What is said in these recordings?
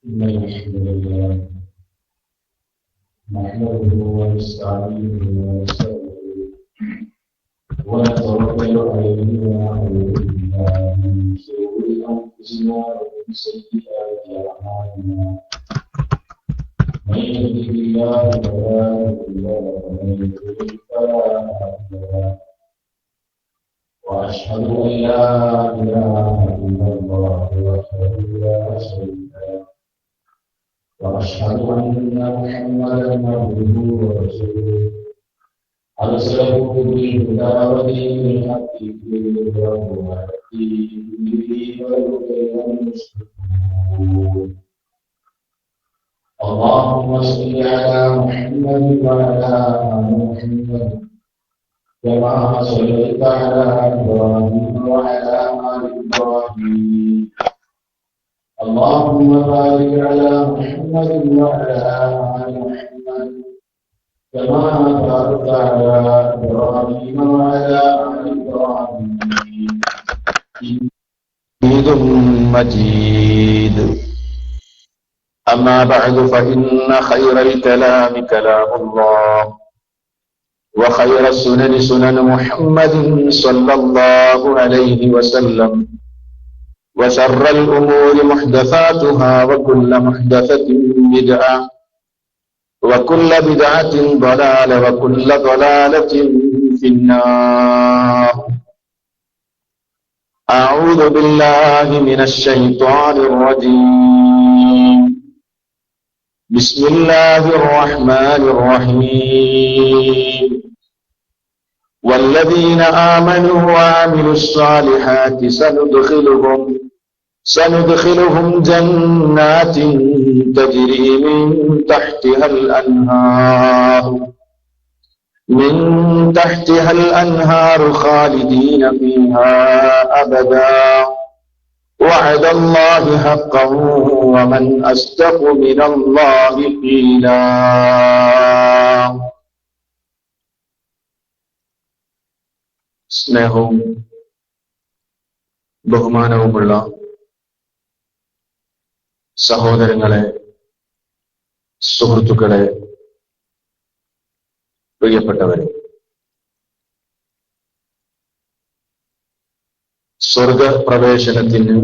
إن الحمد لله نحمده ونستعينه ونستغفره ونتوكل عليه ونعوذ بالله من شرور أنفسنا ومن سيئات أعمالنا من يهده الله فلا مضل له ومن يضلل فلا هادي له وأشهد أن لا إله إلا الله وحده لا شريك له وأشهد أن محمدا عبده ورسوله أرسله بالهدى ودين الحق ليظهره على الدين كله ولو كره المشركون. اللهم صل على محمد وعلى آل محمد كما صليت على إبراهيم وعلى آل إبراهيم. اللهم بارك على محمد وعلى آل محمد كما باركت على إبراهيم وعلى آل إبراهيم حميد مجيد. أما بعد فإن خير الكلام كلام الله وخير السنن سنن محمد صلى الله عليه وسلم وشر الأمور محدثاتها وكل محدثة بدعة وكل بدعة ضلالة وكل ضلالة في النار. أعوذ بالله من الشيطان الرجيم. بسم الله الرحمن الرحيم. والذين آمنوا وعملوا الصالحات سندخلهم جنات تجري من تحتها الأنهار خالدين فيها أبدا وعد الله حقا ومن أصدق من الله قيلا. സ്നേഹവും ബഹുമാനവുമുള്ള സഹോദരങ്ങളെ, സുഹൃത്തുക്കളെ, പ്രിയപ്പെട്ടവരെ, സ്വർഗപ്രവേശനത്തിന്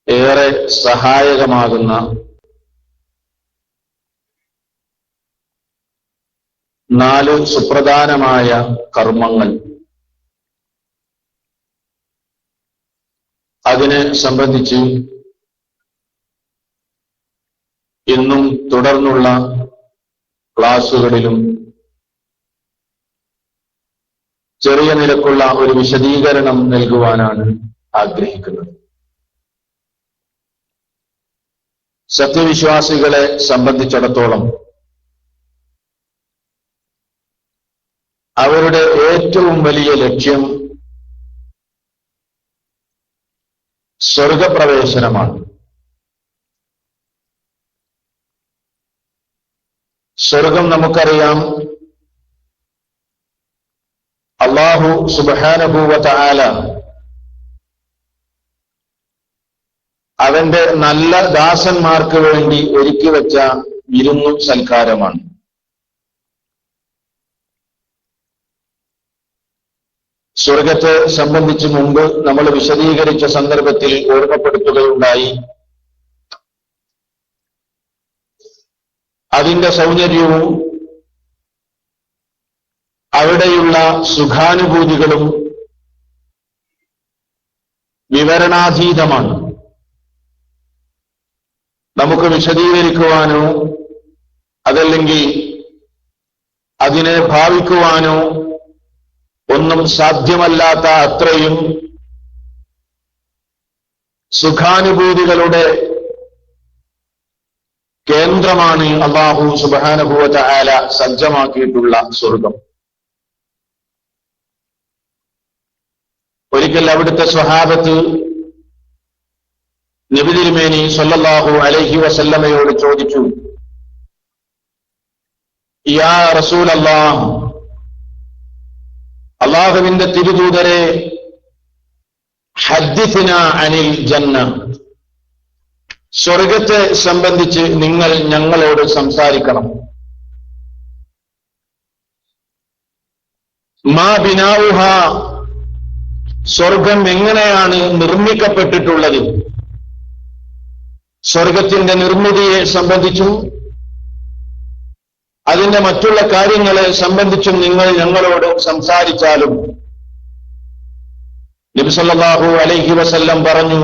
ഏറെ സഹായകമാകുന്ന 4 സുപ്രധാനമായ കർമ്മങ്ങൾ, അതിനെ സംബന്ധിച്ച് ഇന്നും തുടർന്നുള്ള ക്ലാസുകളിലും ചെറിയ നിരക്കുള്ള ഒരു വിശദീകരണം നൽകുവാനാണ് ആഗ്രഹിക്കുന്നത്. സത്യവിശ്വാസികളെ സംബന്ധിച്ചിടത്തോളം അവരുടെ ഏറ്റവും വലിയ ലക്ഷ്യം സ്വർഗപ്രവേശനമാണ്. സ്വർഗം നമുക്കറിയാം, അല്ലാഹു സുബ്ഹാനഹു വ തആല അവന്റെ നല്ല ദാസന്മാർക്ക് വേണ്ടി ഒരുക്കി വെച്ച വിരുന്നു സൽക്കാരമാണ്. സ്വർഗത്തെ സംബന്ധിച്ച് മുമ്പ് നമ്മൾ വിശദീകരിച്ച സന്ദർഭത്തിൽ ഓർമ്മപ്പെടുത്തുകയുണ്ടായി. അതിന്റെ സൗന്ദര്യവും അവിടെയുള്ള സുഖാനുഭൂതികളും വിവരണാതീതമാണ്. നമുക്ക് വിശദീകരിക്കുവാനോ അതല്ലെങ്കിൽ അതിനെ ഭാവിക്കുവാനോ ഒന്നും സാധ്യമല്ലാത്ത അത്രയും സുഖാനുഭൂതികളുടെ കേന്ദ്രമാണ് അല്ലാഹു സുബ്ഹാനഹു വ തആല സജ്ജമാക്കിയിട്ടുള്ള സ്വർഗം. ഒരിക്കൽ അവിടുത്തെ സ്വഹാബത്ത് നബി തിരുമേനി സ്വല്ലല്ലാഹു അലൈഹി വസല്ലമയോട് ചോദിച്ചു, യാ റസൂലല്ലാഹ്, അല്ലാഹുവിന്റെ തിരുദൂതരെ, ഹദ്ദിഥ്നാ അനിൽ ജന്ന, സ്വർഗത്തെ സംബന്ധിച്ച് നിങ്ങൾ ഞങ്ങളോട് സംസാരിക്കണം. മാ ബിനാഉഹ, സ്വർഗം എങ്ങനെയാണ് നിർമ്മിക്കപ്പെട്ടിട്ടുള്ളത്, സ്വർഗത്തിന്റെ നിർമ്മിതിയെ സംബന്ധിച്ചും അതിന്റെ മറ്റുള്ള കാര്യങ്ങളെ സംബന്ധിച്ചും നിങ്ങൾ ഞങ്ങളോട് സംസാരിച്ചാലും. നബി സല്ലല്ലാഹു അലൈഹി വസല്ലം പറഞ്ഞു,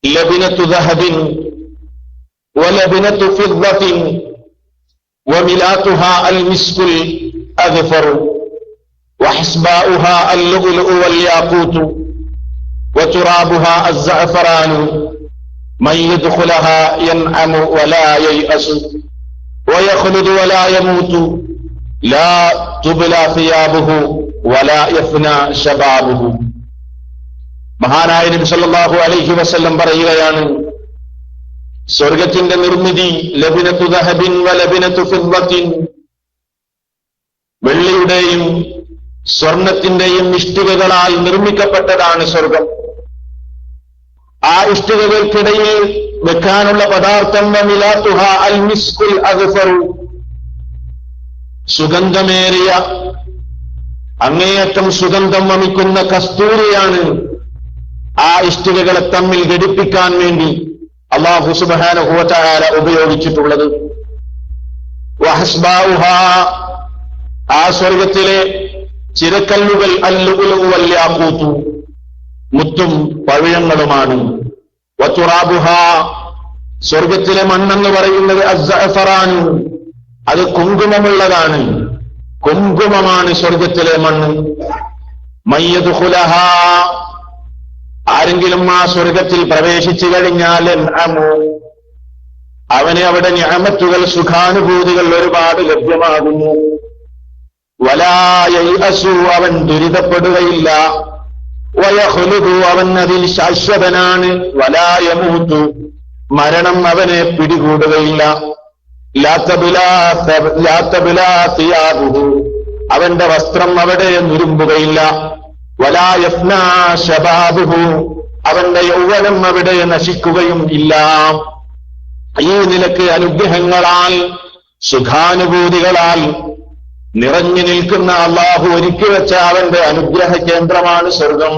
ലബിനത്തു ദഹബിൻ വലബിനത്തു ഫിദ്ദത്തിൻ വമിലാതുഹാ അൽമിസ്കുൽ അഗ്ഫർ വഹസ്ബാഉഹാ അൽലുഉലു വൽയാഖൂതു വതുറാബുഹാ അസ്സഅഫറാൻ മൻ യദ്ഖുലഹാ യൻഅമു വലാ യയഅസു വയഖ്ലുദു വലാ യമൂതു ലാ തുബ്ലാ സിയാബുഹു വലാ യഫ്നാ ശബാബുഹു. മഹാനായ നബി സല്ലല്ലാഹു അലൈഹി വസല്ലം പറയുകയാണ്, സ്വർഗത്തിന്റെ നിർമ്മിതി ലബിനത്തു ദഹബിൻ വലബിനത്തു ഫിദ്ദത്തിൻ, വെള്ളിയുടെയും സ്വർണത്തിന്റെയും ഇഷ്ടികകളാൽ നിർമ്മിക്കപ്പെട്ടതാണ് സ്വർഗം. ആ ഇഷ്ടികകൾക്കിടയിൽ വെക്കാനുള്ള പദാർത്ഥം വമിലാതുഹാ അൽ മിസ്കുൽ അഗ്ഫർ, സുഗന്ധമേറിയ അങ്ങേയറ്റം സുഗന്ധം വമിക്കുന്ന കസ്തൂരിയാണ് ആ ഇഷ്ടികകളെ തമ്മിൽ ഘടിപ്പിക്കാൻ വേണ്ടി അല്ലാഹു സുബ്ഹാനഹു വ തആല ഉപയോഗിച്ചിട്ടുള്ളത്. വഹസ്ബാഉഹാ, ആ സ്വർഗത്തിലെ ചിരക്കല്ലുകൾ അല്ലുഉലു വൽയാഖൂതു, മുത്തും പവിഴങ്ങളുമാണ്. വതുറാബുഹാ, സ്വർഗത്തിലെ മണ്ണെന്ന് പറയുന്നത് അസ്സഅഫറാൻ, അത് കുങ്കുമമുള്ളതാണ്, കുങ്കുമമാണ് സ്വർഗത്തിലെ മണ്ണ്. മൻ യദ്ഖുലഹാ, ആരെങ്കിലും ആ സ്വർഗത്തിൽ പ്രവേശിച്ചു കഴിഞ്ഞാൽ അവന് അവിടെ നിഅമത്തുകൾ, സുഖാനുഭൂതികൾ ഒരുപാട് ലഭ്യമാകുന്നു. വലാ യയഅസു, അവൻ ദുരിതപ്പെടുകയില്ല. വയഖ്ലുദു, അവൻ അതിൽ ശാശ്വതനാണ്. വലാ യമൂതു, മരണം അവനെ പിടികൂടുകയില്ല. ലാ തബ്ലാ സിയാബുഹു, അവന്റെ വസ്ത്രം അവിടെ നുരുമ്പുകയില്ല. വലാ യഫ്നാ ശബാബുഹു, അവന്റെ യൗവനം അവിടെ നശിക്കുകയും ഇല്ല. ഈ നിലക്ക് അനുഗ്രഹങ്ങളാൽ, സുഖാനുഭൂതികളാൽ നിറഞ്ഞു നിൽക്കുന്ന അല്ലാഹു ഒരുക്കി വെച്ച അവന്റെ അനുഗ്രഹ കേന്ദ്രമാണ് സ്വർഗം.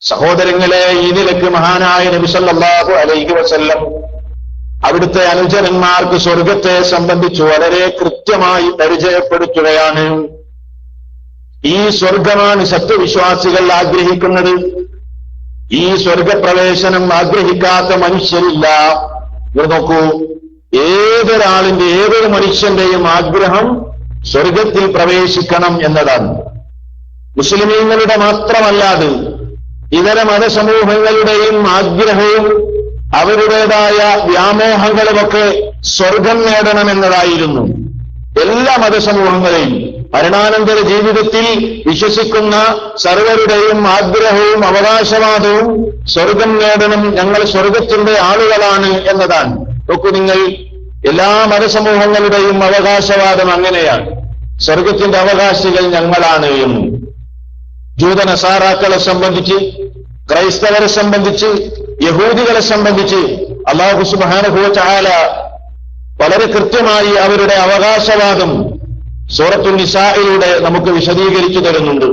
സഹോദരങ്ങളെ, ഈ നിലക്ക് മഹാനായ നബി സല്ലല്ലാഹു അലൈഹി വസല്ലം അവിടുത്തെ അനുചരന്മാർക്ക് സ്വർഗത്തെ സംബന്ധിച്ച് വളരെ കൃത്യമായി പരിചയപ്പെടുത്തുകയാണ്. ഈ സ്വർഗമാണ് സത്യവിശ്വാസികൾ ആഗ്രഹിക്കുന്നത്. ഈ സ്വർഗപ്രവേശനം ആഗ്രഹിക്കാത്ത മനുഷ്യരില്ല. ഇവിടെ നോക്കൂ, ഏതൊരാളിന്റെ, ഏതൊരു മനുഷ്യന്റെയും ആഗ്രഹം സ്വർഗത്തിൽ പ്രവേശിക്കണം എന്നതാണ്. മുസ്ലിമീങ്ങളുടെ മാത്രമല്ലാതെ ഇതര മതസമൂഹങ്ങളുടെയും ആഗ്രഹവും അവരുടേതായ വ്യാമോഹങ്ങളുമൊക്കെ സ്വർഗം നേടണമെന്നതായിരുന്നു. എല്ലാ മതസമൂഹങ്ങളെയും മരണാനന്തര ജീവിതത്തിൽ വിശ്വസിക്കുന്ന സർവരുടെയും ആഗ്രഹവും അവകാശവാദവും സ്വർഗം നേടണം, ഞങ്ങൾ സ്വർഗത്തിന്റെ ആളുകളാണ് എന്നതാണ്. നോക്കൂ നിങ്ങൾ, എല്ലാ മതസമൂഹങ്ങളുടെയും അവകാശവാദം അങ്ങനെയാണ്, സ്വർഗത്തിന്റെ അവകാശികൾ ഞങ്ങളാണ് എന്ന്. ജൂതനസാറാക്കളെ സംബന്ധിച്ച്, ക്രൈസ്തവരെ സംബന്ധിച്ച്, യഹൂദികളെ സംബന്ധിച്ച് അല്ലാഹു സുബ്ഹാനഹു വ തആല വളരെ കൃത്യമായി അവരുടെ അവകാശവാദം സൂറത്തുൻ നിസായിലൂടെ നമുക്ക് വിശദീകരിച്ചു തരുന്നുണ്ട്.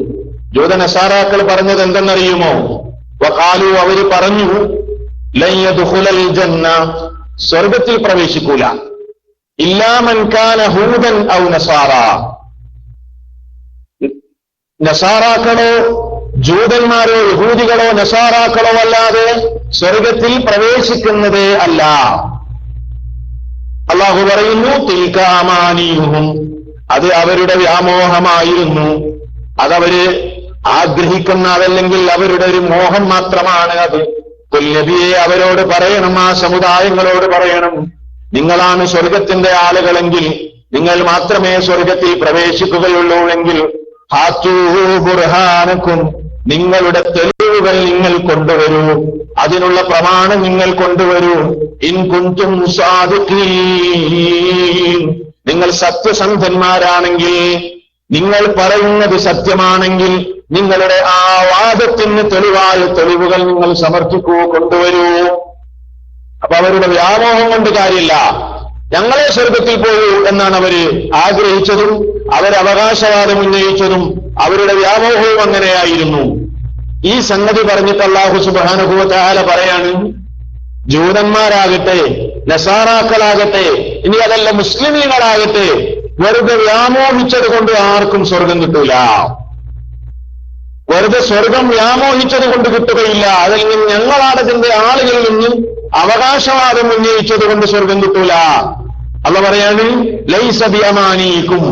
ജൂതനസാറാക്കൾ പറഞ്ഞത് എന്തെന്നറിയുമോ? വഖാലു, അവര് പറഞ്ഞു, ലൻ യദ്ഖുലൽ ജന്ന, സ്വർഗത്തിൽ പ്രവേശിക്കൂല, ഇല്ലാ മൻ കാന ഹൂദൻ ഔ നസാറ, നസാറാക്കളോ ജൂതന്മാരോ യഹൂദികളോ നസാറാക്കളോ അല്ലാതെ സ്വർഗത്തിൽ പ്രവേശിക്കുന്നതേ അല്ല. അല്ലാഹു പറയുന്നു, തിൽക അമാനിയുഹും, അത് അവരുടെ വ്യാമോഹമായിരുന്നു, അതവര് ആഗ്രഹിക്കുന്ന, അതല്ലെങ്കിൽ അവരുടെ ഒരു മോഹം മാത്രമാണ് അത്. നബിയെ അവരോട് പറയണം, ആ സമുദായങ്ങളോട് പറയണം, നിങ്ങളാണ് സ്വർഗത്തിന്റെ ആളുകളെങ്കിൽ, നിങ്ങൾ മാത്രമേ സ്വർഗത്തിൽ പ്രവേശിക്കുകയുള്ളൂ എങ്കിൽ ഹാത്തൂ ബുർഹാനക്കും, നിങ്ങളുടെ തെളിവുകൾ നിങ്ങൾ കൊണ്ടുവരൂ, അതിനുള്ള പ്രമാണം നിങ്ങൾ കൊണ്ടുവരൂ. ഇൻ കുൻതും സാദിഖീൻ, നിങ്ങൾ സത്യസന്ധന്മാരാണെങ്കിൽ നിങ്ങൾ പറയുന്നത് സത്യമാണെങ്കിൽ നിങ്ങളുടെ ആ വാദത്തിന് തെളിവായ തെളിവുകൾ നിങ്ങൾ സമർപ്പിക്കൂ, കൊണ്ടുവരൂ. അപ്പൊ അവരുടെ വ്യാമോഹം കൊണ്ട് കാര്യമില്ല. ഞങ്ങളെ സ്വർഗത്തിൽ പോകൂ എന്നാണ് അവര് ആഗ്രഹിച്ചതും അവരവകാശവാദം ഉന്നയിച്ചതും അവരുടെ വ്യാമോഹവും അങ്ങനെയായിരുന്നു. ഈ സംഗതി പറഞ്ഞിട്ട് അല്ലാഹു സുബ്ഹാനഹു വ തആല പറയാണ്, ജൂതന്മാരാകട്ടെ നസാറാക്കളാകട്ടെ ഇനി അതല്ല മുസ്ലിമീങ്ങളാകട്ടെ വെറുതെ വ്യാമോഹിച്ചത് കൊണ്ട് ആർക്കും സ്വർഗം കിട്ടൂല. വെറുതെ സ്വർഗം വ്യാമോഹിച്ചത് കൊണ്ട് കിട്ടുകയില്ല. അതിൽ നിന്ന് ഞങ്ങളാടത്തിന്റെ ആളുകളിൽ നിന്നും അവകാശവാദം ഉന്നയിച്ചത് കൊണ്ട് സ്വർഗം കിട്ടൂല. അല്ലാഹു പറയാണ്, ലൈസ ബിഅമാനീകും,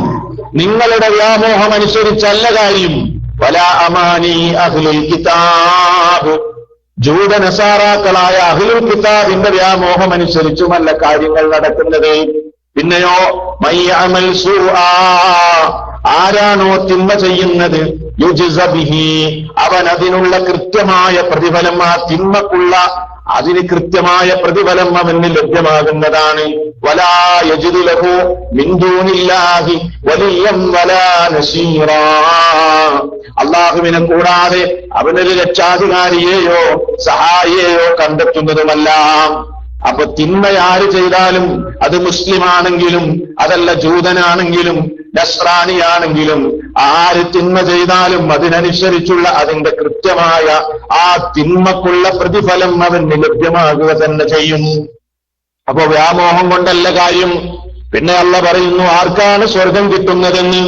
നിങ്ങളുടെ വ്യാമോഹം അനുസരിച്ചല്ല കാര്യം, വലാ അമാനി അഹ്ലുൽ കിതാബ്, ജൂതനസാറാക്കളായ അഹ്ലുൽ കിതാബിന്റെ വ്യാമോഹം അനുസരിച്ചുമല്ല കാര്യങ്ങൾ നടക്കുന്നത്. പിന്നെയോ മയ്യഅമൽ സൂആ, ആരാണോ തിന്മ ചെയ്യുന്നത്, യുജ്സ ബിഹി, അവൻ അതിനുള്ള കൃത്യമായ പ്രതിഫലം, ആ തിന്മക്കുള്ള അതിന് കൃത്യമായ പ്രതിഫലം അവന് ലഭ്യമാകുന്നതാണ്. വലാ യജിദു ലഹു മിൻ ദൂനില്ലാഹി വലിയ്യൻ വലാ നസീറാ, അല്ലാഹുവിനെ കൂടാതെ അവനൊരു രക്ഷാധികാരിയെയോ സഹായിയെയോ കണ്ടെത്തുന്നതുമല്ല. അപ്പൊ തിന്മ ആര് ചെയ്താലും, അത് മുസ്ലിമാണെങ്കിലും അതല്ല ജൂതനാണെങ്കിലും നസ്രാനിയാണെങ്കിലും, ആര് തിന്മ ചെയ്താലും അതിനനുസരിച്ചുള്ള അതിന്റെ കൃത്യമായ ആ തിന്മക്കുള്ള പ്രതിഫലം അവന് ലഭ്യമാകുക തന്നെ ചെയ്യും. അപ്പൊ വ്യാമോഹം കൊണ്ടല്ല കാര്യം. പിന്നെ അല്ലാഹു പറയുന്നു, ആർക്കാണ് സ്വർഗം കിട്ടുന്നതെന്ന്,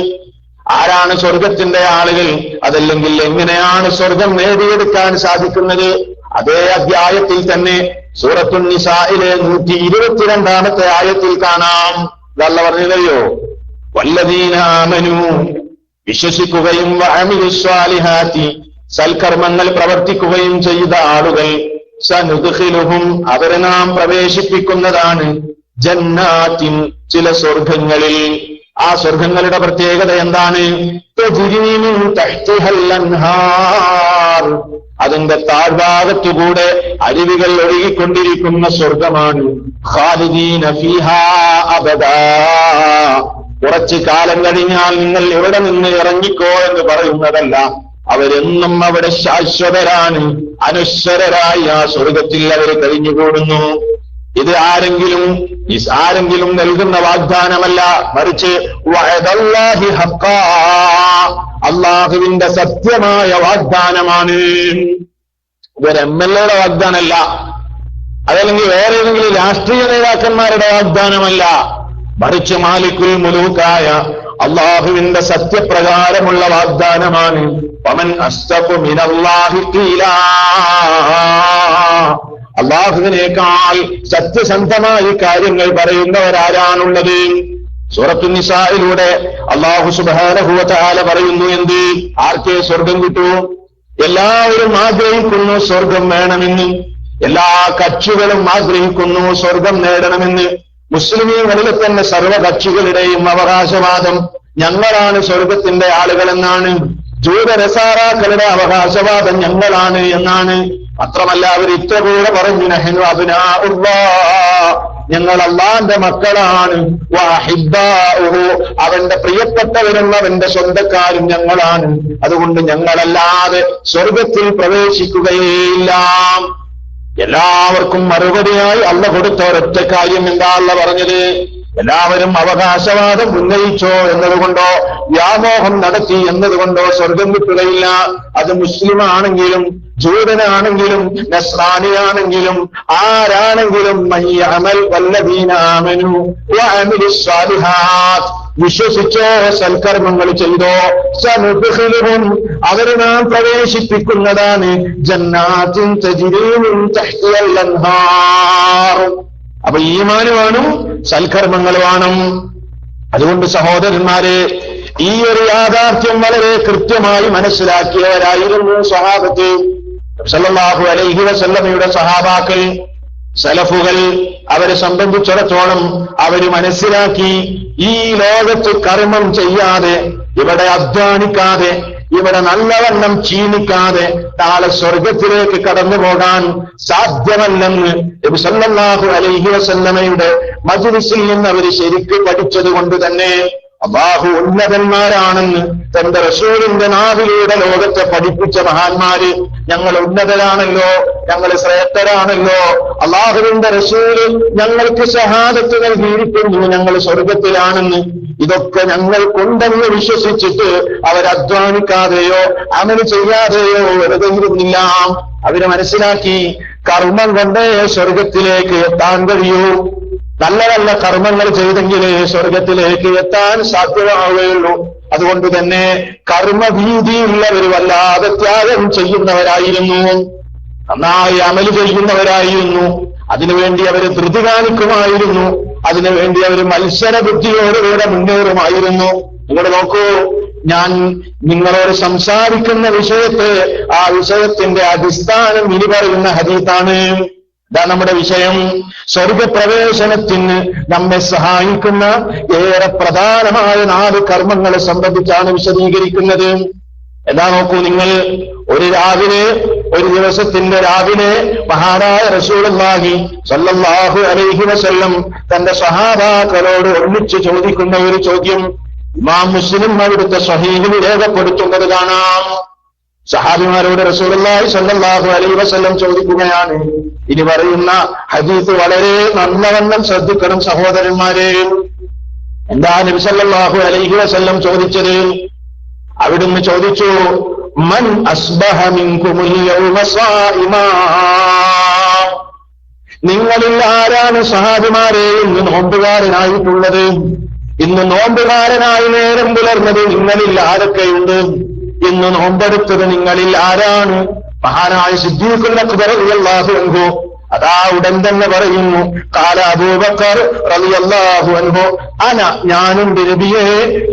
ആരാണ് സ്വർഗത്തിന്റെ ആളുകൾ, അതല്ലെങ്കിൽ എങ്ങനെയാണ് സ്വർഗം നേടിയെടുക്കാൻ സാധിക്കുന്നത്. അതേ അധ്യായത്തിൽ തന്നെ സൂറത്തുൻ നിസായിലെ 122 ആയത്തിൽ കാണാം. അല്ലാഹു പറഞ്ഞതയോ, വല്ലദീന ആമനൂ, വിശ്വസിക്കുകയും വഅമിലുസ്സാലിഹാത്തി, സൽക്കർമ്മങ്ങൾ പ്രവർത്തിക്കുകയും ചെയ്ത ആളുകൾ, സനുദ്ഖിലുഹും, അവരെ നാം പ്രവേശിപ്പിക്കുന്നതാണ്, ജന്നാത്തിൻ, ചില സ്വർഗങ്ങളിൽ. ആ സ്വർഗങ്ങളുടെ പ്രത്യേകത എന്താണ്? തജ്രീ മിൻ തഹ്തിഹൽ അൻഹാർ, അതിന്റെ താഴ്ഭാഗത്തുകൂടെ അരുവികൾ ഒഴുകിക്കൊണ്ടിരിക്കുന്ന സ്വർഗമാണ്. ഖാലിദീന ഫീഹാ അബദാ, കുറച്ചു കാലം കഴിഞ്ഞാൽ നിങ്ങൾ ഇവിടെ നിന്ന് ഇറങ്ങിക്കോ എന്ന് പറയുന്നതല്ല, അവരെന്നും അവിടെ ശാശ്വതരാണ്, അനശ്വരരായി ആ സ്വർഗത്തിൽ അവർ കഴിഞ്ഞുകൂടുന്നു. ഇത് ആരെങ്കിലും നൽകുന്ന വാഗ്ദാനമല്ല, മറിച്ച് വഅദല്ലാഹി ഹഖ്ഖാ, അല്ലാഹുവിന്റെ സത്യമായ വാഗ്ദാനമാണ്. ഇതൊരു എംഎൽഎയുടെ വാഗ്ദാനമല്ല, അതല്ലെങ്കിൽ വേറെ ഏതെങ്കിലും രാഷ്ട്രീയ നേതാക്കന്മാരുടെ വാഗ്ദാനമല്ല, മറിച്ച് മാലിക്കുൽ മുലൂക്കായ അല്ലാഹുവിന്റെ സത്യപ്രകാരമുള്ള വാഗ്ദാനമാണ്. വമൻ അസ്തഖു മിനല്ലാഹി ഖീലാ, അല്ലാഹുവിനേക്കാൾ സത്യസന്ധമായി കാര്യങ്ങൾ പറയുന്നവരാരാണുള്ളത്? സൂറത്തുൻ നിസായിലൂടെ അല്ലാഹു സുബ്ഹാനഹു വ തആല പറയുന്നു, എന്ത്? ആർക്കേ സ്വർഗം കിട്ടൂ? എല്ലാവരും ആഗ്രഹിക്കുന്നു സ്വർഗം വേണമെന്ന്, എല്ലാ കക്ഷികളും ആഗ്രഹിക്കുന്നു സ്വർഗം നേടണമെന്ന്. മുസ്ലിമീങ്ങളിൽ തന്നെ സർവ്വ കക്ഷികളുടെയും അവകാശവാദം ഞങ്ങളാണ് സ്വർഗത്തിന്റെ ആളുകളെന്നാണ്. ജൂതനസാറാക്കളുടെ അവകാശവാദം ഞങ്ങളാണ് എന്നാണ്. മാത്രമല്ല അവർ ഇത്രകൂടെ പറഞ്ഞു, നഹ്നു അബ്നാഉല്ലാഹ്, ഞങ്ങൾ അല്ലാഹുവിന്റെ മക്കളാണ്, വഅഹിബ്ബാഉഹു, അവന്റെ പ്രിയപ്പെട്ടവരും അവന്റെ സ്വന്തക്കാരും ഞങ്ങളാണ്, അതുകൊണ്ട് ഞങ്ങളല്ലാതെ സ്വർഗത്തിൽ പ്രവേശിക്കുകയില്ല. എല്ലാവർക്കും മറുപടിയായി അല്ലാഹു കൊടുത്ത ഒരൊറ്റ കാര്യം എന്താ അല്ലാഹു പറഞ്ഞത്? എല്ലാവരും അവകാശവാദം ഉന്നയിച്ചോ എന്നതുകൊണ്ടോ വ്യാമോഹം നടത്തി എന്നതുകൊണ്ടോ സ്വർഗം കിട്ടുകയില്ല. അത് മുസ്ലിമാണെങ്കിലും ജൂതനാണെങ്കിലും നസ്രാനിയാണെങ്കിലും ആരാണെങ്കിലും മയ്യഅമൽ വല്ലദീന ആമനു വഅമിലുസ്സാലിഹാത്ത്, വിശ്വസിച്ചോ സൽക്കർമ്മങ്ങൾ ചെയ്തോ, സനുദ്ഖിലുഹും, അവരെ നാം പ്രവേശിപ്പിക്കുന്നതാണ്, ജന്നാത്തിൻ തജ്രീ മിൻ തഹ്തിഹൽ അൻഹാർ. അപ്പൊ ഈമാൻ വേണം, സൽക്കർമ്മങ്ങൾ വേണം. അതുകൊണ്ട് സഹോദരന്മാരെ, ഈ ഒരു യാഥാർത്ഥ്യം വളരെ കൃത്യമായി മനസ്സിലാക്കിയവരായിരുന്നു സ്വഹാബത്ത്. സല്ലല്ലാഹു അലൈഹി വസല്ലമയുടെ സഹാബാക്കൾ, സലഫുകൾ, അവരെ സംബന്ധിച്ചിടത്തോളം അവര് മനസ്സിലാക്കി, ഈ ലോകത്ത് കർമ്മം ചെയ്യാതെ, ഇവിടെ അധ്വാനിക്കാതെ, ഇവിടെ നല്ലവണ്ണം ക്ഷീണിക്കാതെ നാളെ സ്വർഗത്തിലേക്ക് കടന്നു പോകാൻ സാധ്യമല്ലെന്ന് നബി സല്ലല്ലാഹു അലൈഹി വസല്ലമയുടെ മജ്ലിസിൽ നിന്ന് അവർ ശരിക്ക് പഠിച്ചത് കൊണ്ട് തന്നെ അല്ലാഹു ഉന്നതന്മാരാണെന്ന് തന്റെ റസൂലിന്റെ നാവിലൂടെ ലോകത്തെ പഠിപ്പിച്ച മഹാന്മാര് ഞങ്ങൾ ഉന്നതരാണല്ലോ, ഞങ്ങൾ ശ്രേഷ്ഠരാണല്ലോ, അല്ലാഹുവിന്റെ റസൂല് ഞങ്ങൾക്ക് ഷഹാദത്ത് നൽകിയിരിക്കുന്നു, ഞങ്ങൾ സ്വർഗത്തിലാണെന്ന്, ഇതൊക്കെ ഞങ്ങൾക്കുണ്ടെന്ന് വിശ്വസിച്ചിട്ട് അവരധ്വാനിക്കാതെയോ അമൽ ചെയ്യാതെയോ വെറുതെ ഇരുന്നില്ല. അവര് മനസ്സിലാക്കി കർമ്മം കൊണ്ടേ സ്വർഗത്തിലേക്ക് എത്താൻ കഴിയൂ, നല്ല നല്ല കർമ്മങ്ങൾ ചെയ്തെങ്കിലേ സ്വർഗത്തിലേക്ക് എത്താൻ സാധ്യമാവുകയുള്ളൂ. അതുകൊണ്ട് തന്നെ കർമ്മഭീതിയുള്ളവർ വല്ലാതെ ത്യാഗം ചെയ്യുന്നവരായിരുന്നു, നന്നായി അമല് ചെയ്യുന്നവരായിരുന്നു. അതിനുവേണ്ടി അവർ ധൃതി കാണിക്കുമായിരുന്നു, അതിനുവേണ്ടി അവർ മത്സര ബുദ്ധിയോടുകൂടെ മുന്നേറുമായിരുന്നു. നിങ്ങൾ നോക്കൂ, ഞാൻ നിങ്ങളോട് സംസാരിക്കുന്ന വിഷയത്തെ ആ വിഷയത്തിന്റെ അടിസ്ഥാനം ഇനി പറയുന്ന ഹദീസാണ്. ഇതാ നമ്മുടെ വിഷയം. സ്വർഗപ്രവേശനത്തിന് നമ്മെ സഹായിക്കുന്ന ഏറെ പ്രധാനമായ 4 കർമ്മങ്ങളെ സംബന്ധിച്ചാണ് വിശദീകരിക്കുന്നത്. എന്താ നോക്കൂ നിങ്ങൾ, ഒരു ദിവസത്തിന്റെ രാവിലെ മഹാനായ റസൂലുള്ളാഹി സ്വല്ലല്ലാഹു അലൈഹി വസല്ലം തന്റെ സ്വഹാബാക്കളോട് ഒന്നിച്ച് ചോദിക്കുന്ന ഒരു ചോദ്യം ഇമാം മുസ്ലിം അവിടുത്തെ സ്വഹീഹിൽ രേഖപ്പെടുത്തുന്നത് കാണാം. സഹാബിമാരോട് റസൂലുള്ളാഹി സ്വല്ലല്ലാഹു അലൈഹി വസല്ലം ചോദിക്കുകയാണ്. ഇനി പറയുന്ന ഹദീസ് വളരെ നല്ലവണ്ണം ശ്രദ്ധിക്കണം സഹോദരന്മാരെ. എന്താ നബി സല്ലല്ലാഹു അലൈഹി വസല്ലം ചോദിച്ചത്? അവിടുന്ന് ചോദിച്ചു, മൻ അസ്ബഹ മിൻകുമുൽ യൗമ സായിമാ, നിങ്ങളിൽ ആരാണ് സഹാബിമാരെ ഇന്ന് നോമ്പുകാരനായിട്ടുള്ളത്? ഇന്ന് നോമ്പുകാരനായി നേരം പുലർന്നത് നിങ്ങളിൽ ആരൊക്കെയുണ്ട്? ഇന്ന് നോമ്പെടുത്തത് നിങ്ങളിൽ ആരാണ്? മഹാനായ സിദ്ദീഖുൽ അക്ബർ റളിയല്ലാഹു അൻഹു അതാ ഉടൻ തന്നെ പറയുന്നു, ഖാല അബൂബക്കർ റളിയല്ലാഹു അൻഹു അന, ഞാനുണ്ട് നബിയേ,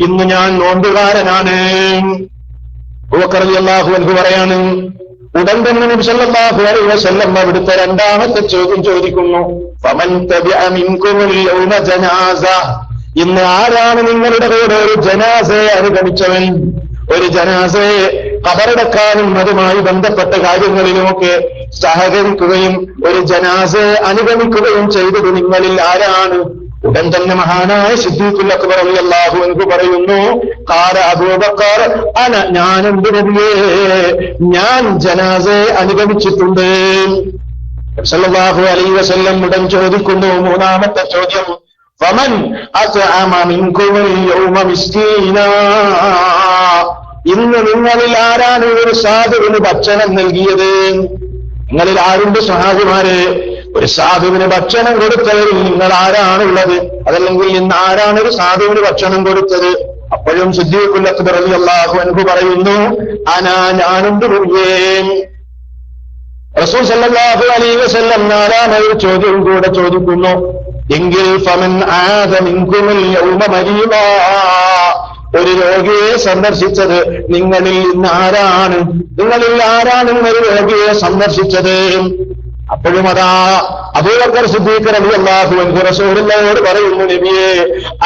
ഇന്ന് ഞാൻ നോമ്പുകാരനാണ്. അബൂബക്കർ റളിയല്ലാഹു അൻഹു പറയാണ്. ഉടൻ തന്നെ നബി സല്ലല്ലാഹു അലൈഹി വസല്ലം അവിടുത്തെ രണ്ടാമത്തെ ചോദ്യം ചോദിക്കുന്നു, ഫമൻ തബിഅ മിൻകുമുൽ യൗമ ജനാസ, ഇന്ന് ആരാണ് നിങ്ങളുടെ കൂടെ ഒരു ജനാസയെ അനുഗമിച്ചവൻ? ഒരു ജനാസയെ ഖബറടക്കാനും അതുമായി ബന്ധപ്പെട്ട കാര്യങ്ങളിലുമൊക്കെ സഹകരിക്കുകയും ഒരു ജനാസയെ അനുഗമിക്കുകയും ചെയ്തത് നിങ്ങളിൽ ആരാണ്? ഉടൻ തന്നെ മഹാനായ സിദ്ദീഖുൽ അക്ബർ റളിയല്ലാഹു അൻഹു പറയുന്നു, ഖാല അബൂബക്കർ അന, ഞാനുണ്ട് നബിയേ, ഞാൻ ജനാസയെ അനുഗമിച്ചിട്ടുണ്ട്. സല്ലല്ലാഹു അലൈഹി വസല്ലം ഉടൻ ചോദിക്കുന്നു മൂന്നാമത്തെ ചോദ്യം, ഫമൻ അത്അമ മിൻകുമുൽ യൗമ മിസ്കീനാ, ഇന്ന് നിങ്ങളിൽ ആരാണ് ഒരു സാധുവിന് ഭക്ഷണം നൽകിയത്? നിങ്ങളിൽ ആരുണ്ട് സഹാബിമാരെ? ഒരു സാധുവിന് ഭക്ഷണം കൊടുത്തവരിൽ നിങ്ങൾ ആരാണുള്ളത്? അതല്ലെങ്കിൽ ഇന്ന് ആരാണ് ഒരു സാധുവിന് ഭക്ഷണം കൊടുത്തത്? അപ്പോഴും സിദ്ദീഖുൽ അക്ബർ റളിയല്ലാഹു അൻഹു പറയുന്നു, അനാ, ഞാനുണ്ട് നബിയേ. റസൂൽ സല്ലല്ലാഹു അലൈഹി വസല്ലം നാലാമൊരു ചോദ്യം കൂടെ ചോദിക്കുന്നു, എങ്കിൽ ഫമൻ ആദ മിൻകുമുൽ യൗമ മരീദാ, ഒരു രോഗിയെ സന്ദർശിച്ചത് നിങ്ങളിൽ ഇന്ന് ആരാണ്? നിങ്ങളിൽ ആരാണ് ഒരു രോഗിയെ സന്ദർശിച്ചത്? അപ്പോഴും അതാ അബൂബക്കർ സിദ്ദീഖ് റളിയല്ലാഹു അൻഹു റസൂലുള്ളാഹിയോട് പറയുന്നു, നബിയേ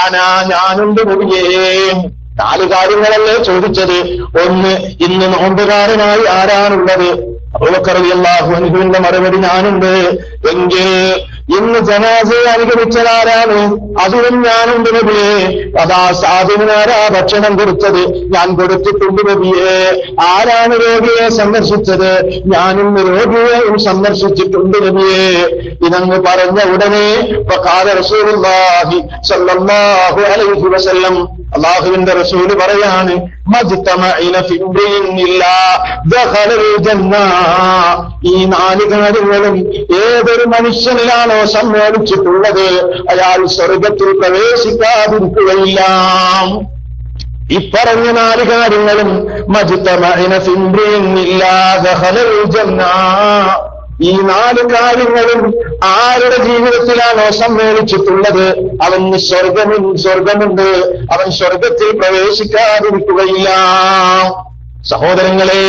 അനാ, ഞാനുണ്ട് നബിയേ. 4 കാര്യങ്ങളല്ലേ ചോദിച്ചത്? ഒന്ന്, ഇന്ന് നോമ്പുകാരനായി ആരാണുള്ളത്? അബൂബക്കർ റളിയല്ലാഹു അൻഹുവിന്റെ മറുപടി, ഞാനുണ്ട്. എങ്കിൽ ഇന്ന് ജനാസയെ അനുഗമിച്ചതാരാണ്? അതിനും ഞാനുണ്ട് നബിയേ. അതാ സാധുവിനാരാ ഭക്ഷണം കൊടുത്തത്? ഞാൻ കൊടുത്തിട്ടുണ്ട് നബിയേ. ആരാണ് രോഗിയെ സന്ദർശിച്ചത്? ഞാനും രോഗിയെയും സന്ദർശിച്ചിട്ടുണ്ട് നബിയേ. ഇതങ്ങ് പറഞ്ഞ ഉടനെ ഖാല റസൂലുള്ളാഹി സ്വല്ലല്ലാഹു അലൈഹി വസല്ലം, അല്ലാഹുവിന്റെ റസൂല് പറയാണ്, മജ്തമഇന ഫിംറിൻ ഇല്ലാ ദഖലൽ ജന്ന, ഈ 4 കാര്യങ്ങളും ഏതൊരു മനുഷ്യനിലാണോ സമ്മേളിച്ചിട്ടുള്ളത് അയാൾ സ്വർഗത്തിൽ പ്രവേശിക്കാതിരിക്കുകയില്ല. ഈ പറഞ്ഞ 4 കാര്യങ്ങളും മജ്തമഇന ഫിംറിൻ ഇല്ലാ ദഖലൽ ജന്ന, ഈ 4 കാര്യങ്ങളും ആരുടെ ജീവിതത്തിലാണോ സമ്മേളിച്ചിട്ടുള്ളത് അവന് സ്വർഗമുണ്ട്, അവൻ സ്വർഗത്തിൽ പ്രവേശിക്കാതിരിക്കുകയില്ല. സഹോദരങ്ങളെ,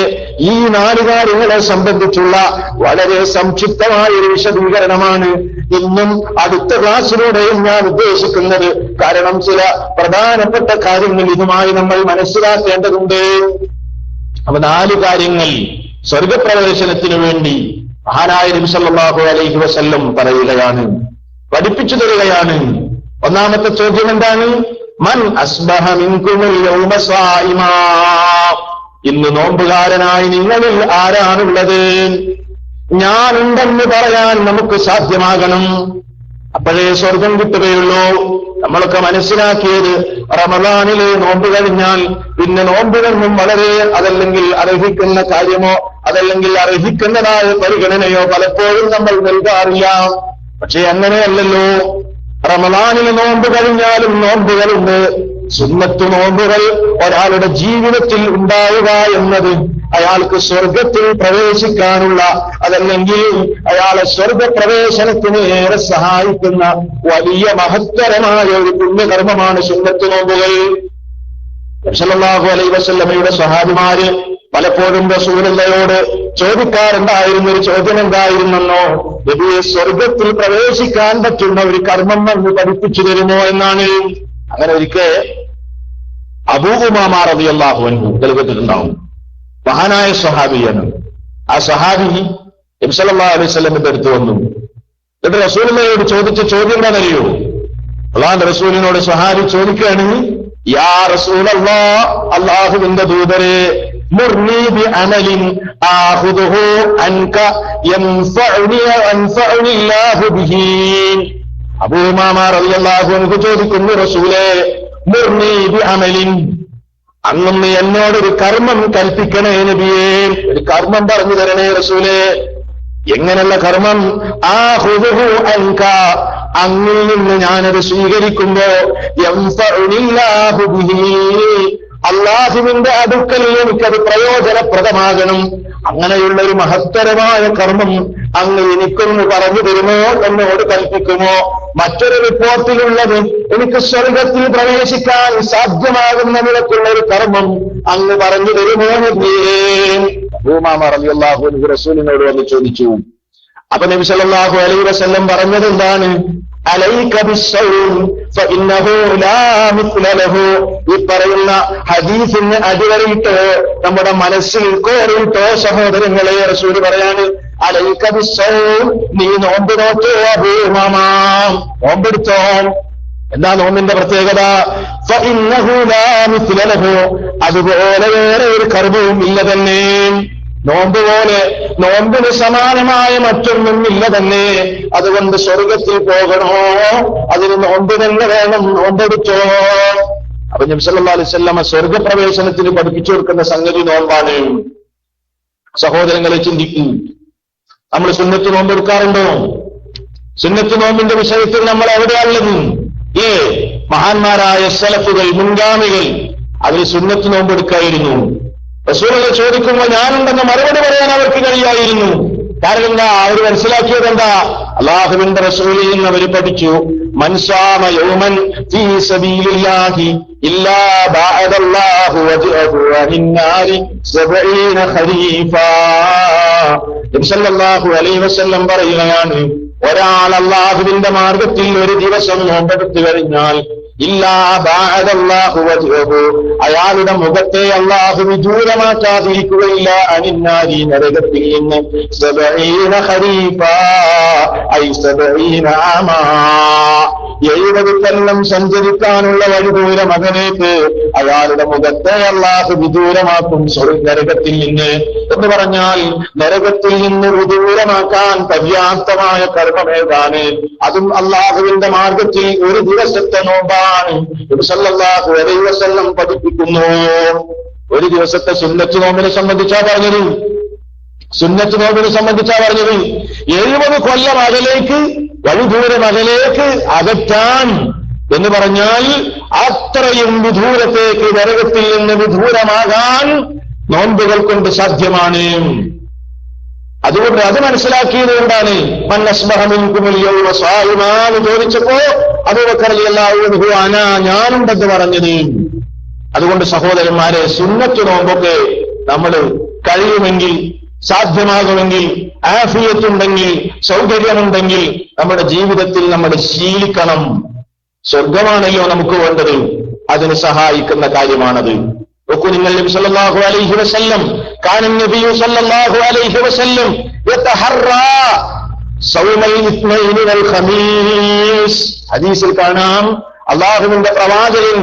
ഈ 4 കാര്യങ്ങളെ സംബന്ധിച്ചുള്ള വളരെ സംക്ഷിപ്തമായ ഒരു വിശദീകരണമാണ് ഇന്നും അടുത്ത ക്ലാസ്സിലൂടെയും ഞാൻ ഉദ്ദേശിക്കുന്നത്. കാരണം ചില പ്രധാനപ്പെട്ട കാര്യങ്ങൾ ഇതുമായി നമ്മൾ മനസ്സിലാക്കേണ്ടതുണ്ട്. അപ്പൊ 4 കാര്യങ്ങൾ സ്വർഗപ്രവേശനത്തിനു വേണ്ടി മഹാനായ നബി സല്ലല്ലാഹു അലൈഹി വസല്ലം പറയുകയാണ്, പഠിപ്പിച്ചു തരികയാണ്. ഒന്നാമത്തെ ചോദ്യം എന്താണ്? മൻ അസ്ബഹ മിൻകുമുൽ യൗമ സായിമാ, ഇന്ന് നോമ്പുകാരനായി നിങ്ങളിൽ ആരാണുള്ളത്? ഞാനുണ്ടെന്ന് പറയാൻ നമുക്ക് സാധ്യമാകണം. അപ്പോഴേ സ്വർഗം കിട്ടുകയുള്ളൂ. നമ്മളൊക്കെ മനസ്സിലാക്കിയത് റമദാനിലെ നോമ്പ് കഴിഞ്ഞാൽ പിന്നെ നോമ്പിനൊന്നും വളരെ അതല്ലെങ്കിൽ അർഹിക്കുന്ന കാര്യമോ അതല്ലെങ്കിൽ അർഹിക്കുന്നതായ പരിഗണനയോ പലപ്പോഴും നമ്മൾ നൽകാറില്ല. പക്ഷെ അങ്ങനെയല്ലല്ലോ. റമദാനിലെ നോമ്പ് കഴിഞ്ഞാലും നോമ്പുകളുണ്ട്. സുന്നത്ത് നോമ്പുകൾ ഒരാളുടെ ജീവിതത്തിൽ ഉണ്ടാവുക എന്നത് അയാൾക്ക് സ്വർഗത്തിൽ പ്രവേശിക്കാനുള്ള അതല്ലെങ്കിൽ അയാളെ സ്വർഗപ്രവേശനത്തിന് ഏറെ സഹായിക്കുന്ന വലിയ മഹത്തരമായ ഒരു പുണ്യകർമ്മമാണ് സുന്നത്ത് നോമ്പുകൾ. സല്ലല്ലാഹു അലൈഹി വസല്ലമയുടെ സ്വഹാബിമാര് പലപ്പോഴും റസൂലുള്ളാഹിയോട് ചോദിക്കാറുണ്ടായിരുന്ന ഒരു ചോദ്യം എന്തായിരുന്നെന്നോ, നബിയെ സ്വർഗത്തിൽ പ്രവേശിക്കാൻ പറ്റുന്ന ഒരു കർമ്മം എന്ന് പഠിപ്പിച്ചു തരുമോ എന്നാണ്. അങ്ങനെ ഒരിക്കൽ അബൂ ഉമാമ റളിയല്ലാഹു അൻഹു കേട്ടിട്ടുണ്ടാവും. മഹാനായ സ്വഹാബിയാണ്. ആ സ്വഹാബി നബി സല്ലല്ലാഹു അലൈഹി വസല്ലമയുടെ അടുത്ത് വന്നു. എന്നിട്ട് റസൂലുള്ളാഹിയോട് ചോദിച്ച ചോദ്യം എന്താണെന്നറിയോ? അല്ലാഹുവിന്റെ റസൂലിനോട് സ്വഹാബി ചോദിക്കുകയാണ്, യാ റസൂലല്ലാഹ്, അല്ലാഹുവിന്റെ ദൂതരെ, മുർനി ബി അമലിൻ ആഖുദുഹു അൻക യൻഫഉനി വയൻഫഉനി അല്ലാഹു ബിഹി. അബൂ ഉമാമ റളിയല്ലാഹു അൻഹു ചോദിക്കുന്നു, റസൂലേ, മുർനി ബി അമലിൻ, അന്ന് എന്നോടൊരു കർമ്മം കൽപ്പിക്കണേ നബിയേ, ഒരു കർമ്മം പറഞ്ഞു തരണേ റസൂലേ. എങ്ങനെയുള്ള കർമ്മം? ആഖുദുഹു അൻക, അങ്ങിൽ നിന്ന് ഞാനത് സ്വീകരിക്കുമ്പോ യൻഫഉനില്ലാഹു ബിഹി, അല്ലാഹുവിന്റെ അടുക്കൽ എനിക്കത് പ്രയോജനപ്രദമാകണം. അങ്ങനെയുള്ള ഒരു മഹത്തരമായ കർമ്മം അങ്ങ് എനിക്കൊന്ന് പറഞ്ഞു തരുമോ, എന്നോട് കൽപ്പിക്കുമോ? മറ്റൊരു റിപ്പോർട്ടിലുള്ളത് എനിക്ക് സ്വർഗത്തിൽ പ്രവേശിക്കാൻ സാധ്യമാകുന്ന നിലക്കുള്ള ഒരു കർമ്മം അങ്ങ് പറഞ്ഞു തരുമോ നബിയേ? അബൂ ഉമാമ റളിയല്ലാഹു അൻഹു റസൂലിനോട് വന്ന് ചോദിച്ചു. അപ്പൊ നബി സല്ലല്ലാഹു അലൈഹി വസല്ലം പറഞ്ഞത് എന്താണ്? അലൈക ബിസ്സൗം ഫഇന്നഹു ലാ മിസ്ല ലഹു. ഈ പറയുന്ന ഹദീസിന് അടിവരയിട്ട് നമ്മുടെ മനസ്സിൽ കോറിയിട്ടോ സഹോദരങ്ങളെ, റസൂൽ പറയാണ്, അലൈക ബിസ്സൗം, നീ നോമ്പ് നോറ്റോ അബൂ ഉമാമ, നോമ്പെടുത്തോ. എന്താ നോമ്പിന്റെ പ്രത്യേകത? ഫഇന്നഹു ലാ മിസ്ല ലഹു, അതുപോലെ വേറെ ഒരു കർമ്മവും ഇല്ല തന്നെ. നോമ്പ് പോലെ നോമ്പിന് സമാനമായ മറ്റൊന്നും ഇല്ല തന്നെ. അതുകൊണ്ട് സ്വർഗത്തിൽ പോകണോ, അതിന് നോമ്പ് തന്നെ വേണം, നോമ്പെടുത്തോ. അപ്പൊ നബി സല്ലല്ലാഹു അലൈഹി വസല്ലം സ്വർഗപ്രവേശനത്തിന് പഠിപ്പിച്ചു കൊടുക്കുന്ന സംഗതി നോമ്പാണ്. സഹോദരങ്ങളെ, ചിന്തിക്കൂ, നമ്മൾ സുന്നത്ത് നോമ്പെടുക്കാറുണ്ടോ? സുന്നത്ത് നോമ്പിന്റെ വിഷയത്തിൽ നമ്മൾ എവിടെയാണുള്ളത്? മഹാന്മാരായ സലഫുകൾ, മുൻഗാമികൾ, അവർ സുന്നത്ത് നോമ്പെടുക്കായിരുന്നു. റസൂലുള്ളാഹി ചോദിക്കുമ്പോൾ ഞാനുണ്ടെന്ന് മറുപടി പറയാൻ അവർക്ക് കഴിയായിരുന്നു. കാരണം എന്താ? അവർ മനസ്സിലാക്കിയത് എന്താ? അല്ലാഹുവിന്റെ റസൂലിൽ നിന്ന് അവർ പഠിച്ചു, മൻ സാമ യൗമൻ ഫീ സബീലില്ലാഹി ഇല്ലാ ബഅദല്ലാഹു വജ്ഹഹു അനിന്നാരി 70 ഖരീഫാ. നബി സല്ലല്ലാഹു അലൈഹി വസല്ലം പറയുകയാണ്, ഒരാൾ അല്ലാഹുവിന്റെ മാർഗത്തിൽ ഒരു ദിവസം നോമ്പെടുത്തു കഴിഞ്ഞാൽ ഇല്ലാ ബഅദല്ലാഹു വജ്ഹഹു, അയാളുടെ മുഖത്തെ അല്ലാഹു വിദൂരമാക്കാതിരിക്കുകയില്ല, അനിന്നാരി, നരകത്തിൽ നിന്ന് 70 ഖരീഫാ ഐ 70 ആമാ, 70 കൊല്ലം സഞ്ചരിക്കാനുള്ള വഴി ദൂരം അകലേക്ക് അയാളുടെ മുഖത്തെ അല്ലാഹു വിദൂരമാക്കും നരകത്തിൽ നിന്ന്. എന്ന് പറഞ്ഞാൽ നരകത്തിൽ നിന്ന് വിദൂരമാക്കാൻ പര്യാപ്തമായ കർമ്മമേതാണ്? അതും അല്ലാഹുവിന്റെ മാർഗത്തിൽ ഒരു ദിവസത്തെ നോമ്പാണ്. നബി സല്ലല്ലാഹു അലൈഹി വസല്ലം പഠിപ്പിക്കുന്നു. ഒരു ദിവസത്തെ സുന്നത്ത് നോമ്പിനെ സംബന്ധിച്ചാ പറഞ്ഞത്. സുന്നത്ത് നോമ്പിനെ സംബന്ധിച്ചാ പറഞ്ഞത് 70 കൊല്ലം അകലേക്ക്, വഴിദൂരം അകലേക്ക് അകറ്റാൻ എന്ന് പറഞ്ഞാൽ അത്രയും വിദൂരത്തേക്ക്, നരകത്തിൽ നിന്ന് വിദൂരമാകാൻ നോമ്പുകൾ കൊണ്ട് സാധ്യമാണ്. അതുകൊണ്ട് അത് മനസ്സിലാക്കിയത് കൊണ്ടാണ് മൻ അസ്ബഹ മിൻകുമുൽ യൗമ സായിമാ എന്ന് ചോദിച്ചപ്പോ അബൂബക്കർ റളിയല്ലാഹു അൻഹു ഞാനുണ്ടെന്ന് പറഞ്ഞത്. അതുകൊണ്ട് സഹോദരന്മാരെ, സുന്നത്ത് നോമ്പൊക്കെ നമ്മൾ കഴിയുമെങ്കിൽ, സാധ്യമാകുമെങ്കിൽ, ആഫിയത്തുണ്ടെങ്കിൽ, സൗകര്യമുണ്ടെങ്കിൽ നമ്മുടെ ജീവിതത്തിൽ നമ്മൾ ശീലിക്കണം. സ്വർഗമാണല്ലോ നമുക്ക് വേണ്ടത്, അതിന് സഹായിക്കുന്ന കാര്യമാണത്. നോക്കൂ നിങ്ങൾ, നബി സല്ലല്ലാഹു അലൈഹി വസല്ലം കാന നബി സല്ലല്ലാഹു അലൈഹി വസല്ലം യതഹറാ സൗമൽ ഇത്നൈനി വൽ ഖമീസ്. ഹദീസിൽ കാണാം, അള്ളാഹുവിന്റെ പ്രവാചകൻ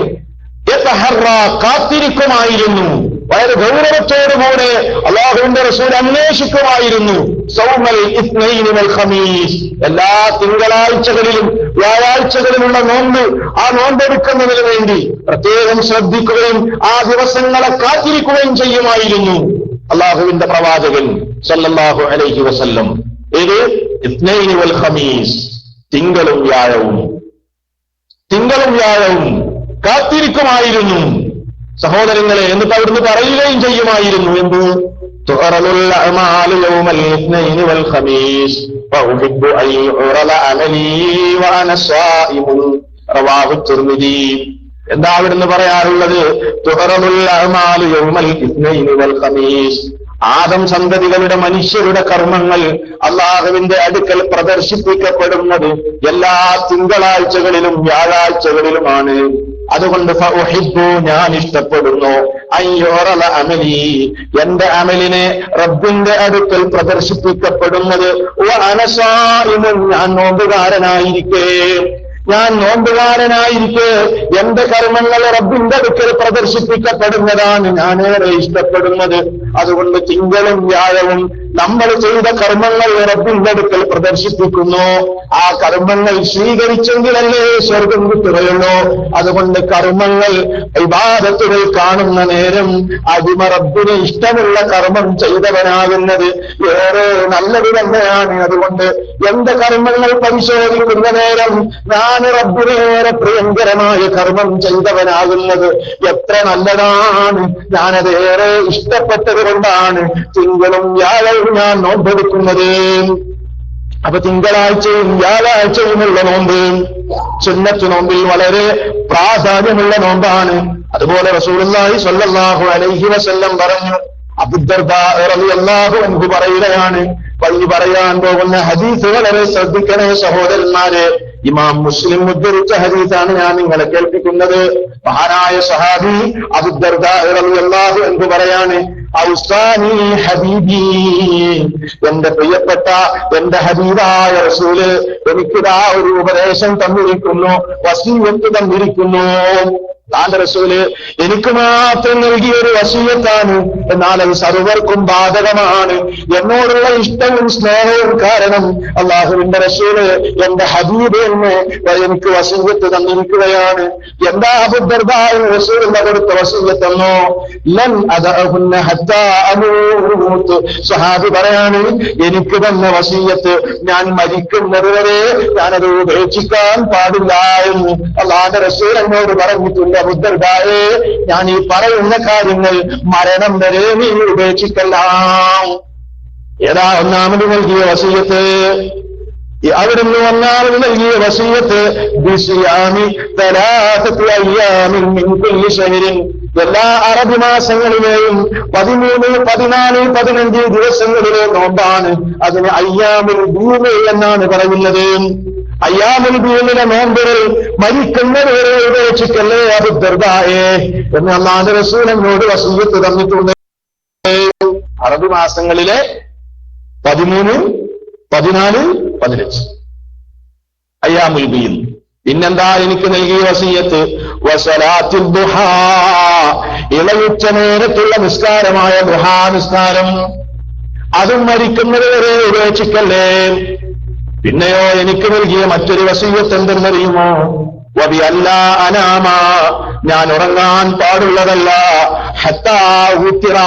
കാത്തിരിക്കുമായിരുന്നു, വളരെ ഗൗരവത്തോടുകൂടെ അള്ളാഹുവിന്റെ റസൂൽ അന്വേഷിക്കുമായിരുന്നു. സൗമൽ ഇത്നൈനി വൽ ഖമീസ്, എല്ലാ തിങ്കളാഴ്ചകളിലും വ്യാഴാഴ്ചകളിലുള്ള നോമ്പ്, ആ നോമ്പെടുക്കുന്നതിന് വേണ്ടി പ്രത്യേകം ശ്രദ്ധിക്കുകയും ആ ദിവസങ്ങളെ കാത്തിരിക്കുകയും ചെയ്യുമായിരുന്നു അള്ളാഹുവിന്റെ പ്രവാചകൻ സല്ലല്ലാഹു അലൈഹി വസല്ലം. ഇത് ഇത്നൈനി വൽ ഖമീസ്, തിങ്കളും വ്യാഴവും കാത്തിരിക്കുമായിരുന്നു സഹോദരങ്ങളെ. എന്നിട്ട് അവിടുന്ന് പറയുകയും ചെയ്യുമായിരുന്നു, എന്ത്? തുഅറലുൽ അഅമാലു യൗമൽ ഇത്നൈനി വൽ ഖമീസ് വഉഹിബ്ബു അൻ യുറല അമലി വഅന സായിമുൻ റവാഹു തിർമിദി. എന്താ അവിടുന്ന് പറയാറുള്ളത്? തുഅറലുൽ അഅമാലു യൗമൽ ഇത്നൈനി വൽ ഖമീസ്, ആദം സന്തതികളുടെ മനുഷ്യരുടെ കർമ്മങ്ങൾ അള്ളാഹുവിന്റെ അടുക്കൽ പ്രദർശിപ്പിക്കപ്പെടുന്നത് എല്ലാ തിങ്കളാഴ്ചകളിലും വ്യാഴാഴ്ചകളിലുമാണ്. അതുകൊണ്ട് ഫഉഹിബ്ബു, ഞാൻ ഇഷ്ടപ്പെടുന്നു, അയ്യുറല അമലി, എന്റെ അമലിനെ റബ്ബിന്റെ അടുക്കൽ പ്രദർശിപ്പിക്കപ്പെടുന്നത് വഅന സായിമുൻ, ഞാൻ നോമ്പുകാരനായിരിക്കെ എന്റെ കർമ്മങ്ങൾ റബ്ബിന്റെ അടുക്കൽ പ്രദർശിപ്പിക്കപ്പെടുന്നതാണ് ഞാനേറെ ഇഷ്ടപ്പെടുന്നത്. അതുകൊണ്ട് തിങ്കളും വ്യാഴവും നമ്മൾ ചെയ്ത കർമ്മങ്ങൾ റബ്ബിന്റെ അടുക്കൽ പ്രദർശിപ്പിക്കുന്നു. ആ കർമ്മങ്ങൾ സ്വീകരിച്ചെങ്കിലല്ലേ സ്വർഗം കിട്ടുകയുള്ളൂ. അതുകൊണ്ട് കർമ്മങ്ങൾ, ഇബാദത്തുകൾ കാണുന്ന നേരം അടിമ റബ്ബിന് ഇഷ്ടമുള്ള കർമ്മം ചെയ്തവനാകുന്നത് ഏറെ നല്ലത് തന്നെയാണ്. അതുകൊണ്ട് എന്റെ കർമ്മങ്ങൾ പരിശോധിക്കുന്ന നേരം ഞാൻ റബ്ബിനേറെ പ്രിയങ്കരമായ കർമ്മം ചെയ്തവനാകുന്നത് എത്ര നല്ലതാണ്. ഞാനതേറെ ഇഷ്ടപ്പെട്ടത് കൊണ്ടാണ് തിങ്കളും വ്യാഴവും ഞാൻ നോമ്പെടുക്കുന്നത്. അപ്പൊ തിങ്കളാഴ്ചയും വ്യാഴാഴ്ചയുമുള്ള നോമ്പ് സുന്നത്ത് നോമ്പിൽ വളരെ പ്രാധാന്യമുള്ള നോമ്പാണ്. അതുപോലെ റസൂലുള്ളാഹി സ്വല്ലല്ലാഹു അലൈഹി വസല്ലം പറഞ്ഞു, അബൂദർദാ റളിയല്ലാഹു അൻഹു പറയുകയാണ്, പള്ളി പറയാൻ പോകുന്ന ഹദീസ് വളരെ ശ്രദ്ധിക്കണേ സഹോദരന്മാരെ. ഇമാം മുസ്ലിം ഉദ്ധരിച്ച ഹദീസാണ് ഞാൻ നിങ്ങളെ കേൾപ്പിക്കുന്നത്. മഹാനായ സഹാബി അബൂദർദാ റളിയല്ലാഹു അൻഹു പറയാണ്, ഔസാനി ഹബീബി, എന്റെ പ്രിയപ്പെട്ട എന്റെ ഹബീബായ റസൂല് എനിക്കിതാ ഒരു ഉപദേശം തന്നിരിക്കുന്നു, വസീയത്ത് തന്നിരിക്കുന്നു. താന്റെ റസൂല് എനിക്ക് മാത്രം നൽകിയ ഒരു വസീയത്താണ്, എന്നാൽ അത് സർവർക്കും ബാധകമാണ്. എന്നോടുള്ള ഇഷ്ടവും സ്നേഹവും കാരണം അള്ളാഹുവിന്റെ റസൂല് എന്റെ ഹബീബ് എന്ന് എനിക്ക് വസീയത്ത് തന്നിരിക്കുകയാണ്. എന്താ അബൂദർദാഇന് റസൂലുള്ള കൊടുത്ത വസീയത്തെന്നോ? ലൻ അദഅഹുന്ന ഹത്താ അമൂത്. സ്വഹാബി പറയാണ്, എനിക്ക് തന്ന വസീയത്ത് ഞാൻ മരിക്കുന്നത് വരെ ഞാനത് ഉപേക്ഷിക്കാൻ പാടില്ല എന്ന് അള്ളാഹുവിന്റെ റസൂൽ എന്നോട് പറഞ്ഞിട്ടുണ്ട്. അബൂദർദായെ, ഞാൻ ഈ പറയുന്ന കാര്യങ്ങൾ മരണം വരെ നീ ഉപേക്ഷിക്കല്ല. ഏതാ ഒന്നാമത് നൽകിയ വസീയത്ത്? അവിടുന്ന് ഒന്നാമത് നൽകിയ വസീയത്ത് ബിസിയാമി തലാസത്തി അയ്യാമിൻ മിൻ കുല്ലി ശഹരിൻ, എല്ലാ അറബി മാസങ്ങളിലെയും 13, 14, 15 ദിവസങ്ങളിലെ നോമ്പാണ്. അതിന് അയ്യാമുൽ ബീദ് എന്നാണ് പറയുന്നത്. അയ്യാമുൽ ബീദിലെ നോമ്പുകൾ മരിക്കുന്നവരെ ഉപേക്ഷിക്കല്ലേ അബൂദർദായെ എന്ന് അല്ലാഹുവിന്റെ റസൂൽ എന്നോട് വസീയത്ത് തന്നിട്ടുണ്ട്. അറബി മാസങ്ങളിലെ 13, 14, 15 അയ്യാമുൽ ബീദ്. പിന്നെന്താ എനിക്ക് നൽകിയ വസീയത്ത്? വസലാത്തുൽ ദുഹാ, ഇളയുച്ച നേരത്തുള്ള നിസ്കാരമായ ദുഹാ നിസ്കാരം, അതും മരിക്കുന്നത് വരെ ഉപേക്ഷിക്കല്ലേ. പിന്നെയോ എനിക്ക് നൽകിയ മറ്റൊരു വസീയത്ത് എന്തെന്നറിയുമോ? വബി അല്ലാ അനാമ, ഞാൻ ഉറങ്ങാൻ പാടുള്ളതല്ല. ഹത്താ ഉത്തിറ,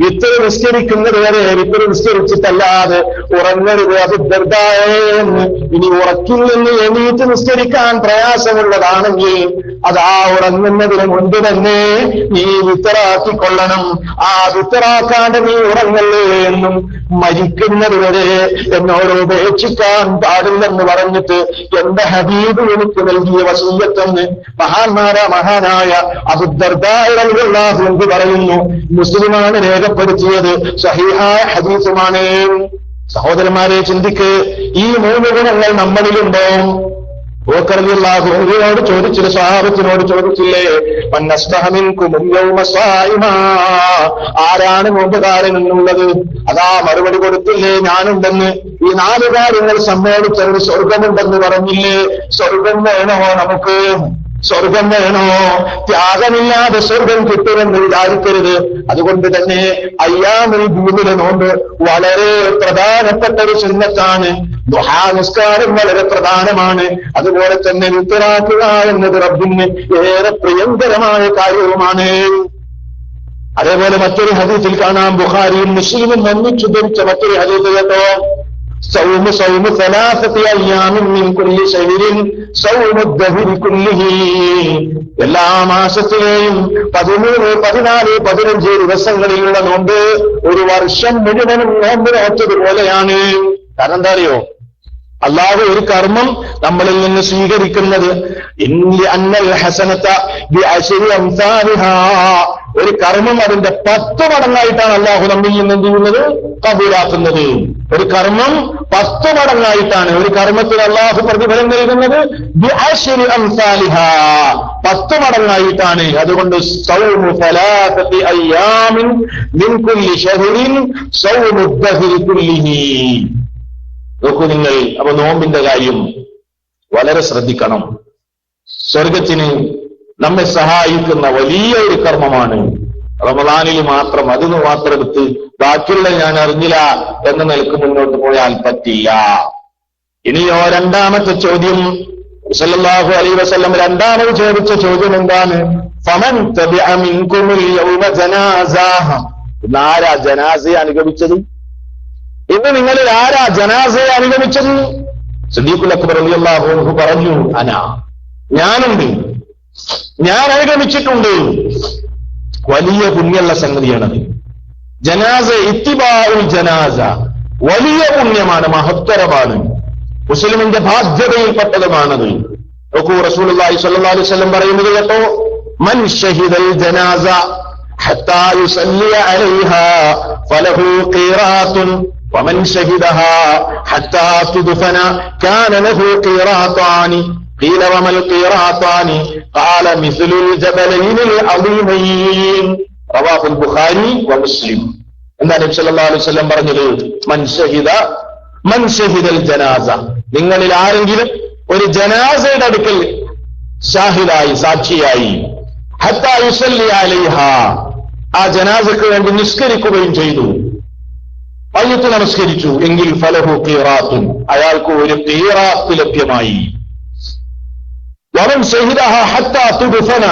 വിത്തർ നിസ്കരിക്കുന്നത് വരെ, വിത്തർ നിസ്കരിച്ചിട്ടല്ലാതെ ഉറങ്ങരുത് അബൂദർദായെ. ഇനി ഉറക്കിൽ നിന്ന് എണീറ്റ് നിസ്കരിക്കാൻ പ്രയാസമുള്ളതാണെങ്കിൽ അത് ആ ഉറങ്ങുന്നതിന് മുൻപ് തന്നെ നീ വിത്തറാക്കിക്കൊള്ളണം. ആ വിത്തറാക്കാണ്ട് നീ ഉറങ്ങല്ലേ എന്നും മരിക്കുന്നത് വരെ എന്നോട് ഉപേക്ഷിക്കാൻ പാടില്ലെന്ന് പറഞ്ഞിട്ട് എന്റെ ഹബീബ് എനിക്ക് നൽകിയ വസീയത്തെന്ന് മഹാനായ അബൂദർദാ റളിയല്ലാഹു അൻഹു പറയുന്നു. മുസ്ലിമാണ് രേഖപ്പെടുത്തിയത്, സഹീഹായ ഹദീസുമാണ്. സഹോദരന്മാരെ, ചിന്തിക്ക്, ഈ 3 ഗുണങ്ങൾ നമ്മളിലുണ്ടോ? റളിയല്ലാഹുവിനോട് ചോദിച്ചില്ല, സ്വഹാബത്തിനോട് ചോദിച്ചില്ലേ, മൻ അസ്ബഹ മിൻകും യൗമ സായിമാ, ആരാണ് നോമ്പുകാരൻ എന്നുള്ളത്? അതാ മറുപടി കൊടുത്തില്ലേ, ഞാനുണ്ടെന്ന്. ഈ 4 കാര്യങ്ങൾ സമ്മേളിച്ചവർ സ്വർഗമുണ്ടെന്ന് പറഞ്ഞില്ലേ? സ്വർഗം വേണോ നമുക്ക്? സ്വർഗം വേണോ? ത്യാഗമില്ലാതെ സ്വർഗം കിട്ടുമെന്ന് വിചാരിക്കരുത്. അതുകൊണ്ട് തന്നെ അയ്യാമുൽ ബീദിലെ നോമ്പ് വളരെ പ്രധാനപ്പെട്ട ഒരു സുന്നത്താണ്. ദുഹാ നിസ്കാരം വളരെ പ്രധാനമാണ്. അതുപോലെ തന്നെ വിത്തറാക്കുക എന്നത് റബ്ബിന് ഏറെ പ്രിയങ്കരമായ കാര്യവുമാണ്. അതേപോലെ മറ്റൊരു ഹദീസിൽ കാണാം, ബുഖാരിയും മുസ്ലിമും ഒന്നിച്ചു ധരിച്ച മറ്റൊരു ഹദീസ് കേട്ടോ, സൗമു 3 അയ്യാമിൻ മിൻ കുല്ലി ശഹ്രിൻ സൗമു ദഹ്രി കുല്ലിഹി, എല്ലാ മാസത്തിലെയും 13, 14, 15 ദിവസങ്ങളിലുള്ള നോമ്പ് ഒരു വർഷം മുഴുവനും നോമ്പ് നോറ്റതുപോലെയാണ്. കാരണം എന്താ അറിയോ? അല്ലാഹു ഒരു കർമ്മം നമ്മളിൽ നിന്ന് സ്വീകരിക്കുന്നത് ഒരു കർമ്മം അതിന്റെ 10 മടങ്ങായിട്ടാണ് അല്ലാഹു നമ്മിൽ നിന്ന് എന്ത് ചെയ്യുന്നത്? കബൂലാക്കുന്നത്. ഒരു കർമ്മം 10 മടങ്ങായിട്ടാണ്. ഒരു കർമ്മത്തിന് അല്ലാഹു പ്രതിഫലം നൽകുന്നത് 10 മടങ്ങായിട്ടാണ്. അതുകൊണ്ട് സൗമു 3 അയ്യാമിൻ മിൻ കുല്ലി ശഹ്രിൻ സൗമു ദഹ്രി കുല്ലിഹി. നോക്കൂ നിങ്ങൾ, അപ്പൊ നോമ്പിന്റെ കാര്യം വളരെ ശ്രദ്ധിക്കണം. സ്വർഗത്തിന് നമ്മെ സഹായിക്കുന്ന വലിയ ഒരു കർമ്മമാണ്. റമദാനിൽ മാത്രം അതിന് മാത്രം എടുത്ത് ബാക്കിയുള്ള ഞാൻ അറിഞ്ഞില്ല എന്ന നിലക്ക് മുന്നോട്ട് പോയാൽ പറ്റില്ല. ഇനിയോ രണ്ടാമത്തെ ചോദ്യം, സല്ലല്ലാഹു അലൈഹി വസല്ലം രണ്ടാമത് ചോദിച്ച ചോദ്യം എന്താണ്? ഫമൻ തബിഅ മിൻകുമുൽ യൗമ ജനാസ, ആരാ ജനാസയെ അനുഗമിച്ചത്? ഇന്ന് നിങ്ങളിൽ ആരാ ജനാസയെ അനുഗമിച്ചത്? സിദ്ദീഖുൽ അക്ബർ റളിയല്ലാഹു അൻഹു പറഞ്ഞു, ഞാനുണ്ട്, ഞാൻ അനുഗമിച്ചിട്ടുണ്ട്. വലിയ പുണ്യമുള്ള സംഗതിയാണത്. ജനാസ, ഇത്തിബാഉൽ ജനാസ വലിയ പുണ്യമാണ്, മഹത്തരമാണ്, മുസ്ലിമിന്റെ ബാധ്യതയിൽപ്പെട്ടതുമാണത്. നോക്കൂ, റസൂലുള്ളാഹി സ്വല്ലല്ലാഹു അലൈഹി വസല്ലം പറയുന്നത് കേട്ടോ, മൻ ഷഹിദൽ ജനാസ ഹത്താ യുസല്ലി അലൈഹാ ഫലഹു ഖീറാത്തുൻ വമൻ ഷഹിദഹാ ഹത്താ തുദ്ഫന കാന ലഹു ഖീറാത്താനി ഖീല വമൽ ഖീറാത്താനി ഖാല മിസ്ലുൽ ജബലൈനിൽ അളീമൈൻ റവാഹുൽ ബുഖാരി വ മുസ്ലിം. എന്താ നബി സല്ലല്ലാഹു അലൈഹി വസല്ലം പറഞ്ഞത്? മൻ ഷഹിദൽ ജനാസ, നിങ്ങളിൽ ആരെങ്കിലും ഒരു ജനാസയുടെ അടുക്കൽ ഷാഹിദായി, സാക്ഷിയായി, ഹത്താ യുസല്ലി അലൈഹാ, ആ ജനാസയ്ക്ക് വേണ്ടി നിസ്കരിക്കുകയും ചെയ്തു, മയ്യത്ത് നമസ്കരിച്ചു എങ്കിൽ ഫലഹു ഖീറാത്തുൻ, അയാൾക്ക് ഒരു ഖീറാത്ത് ലഭ്യമായി. വമൻ ഷഹിദഹ ഹത്താ തുദ്ഫന,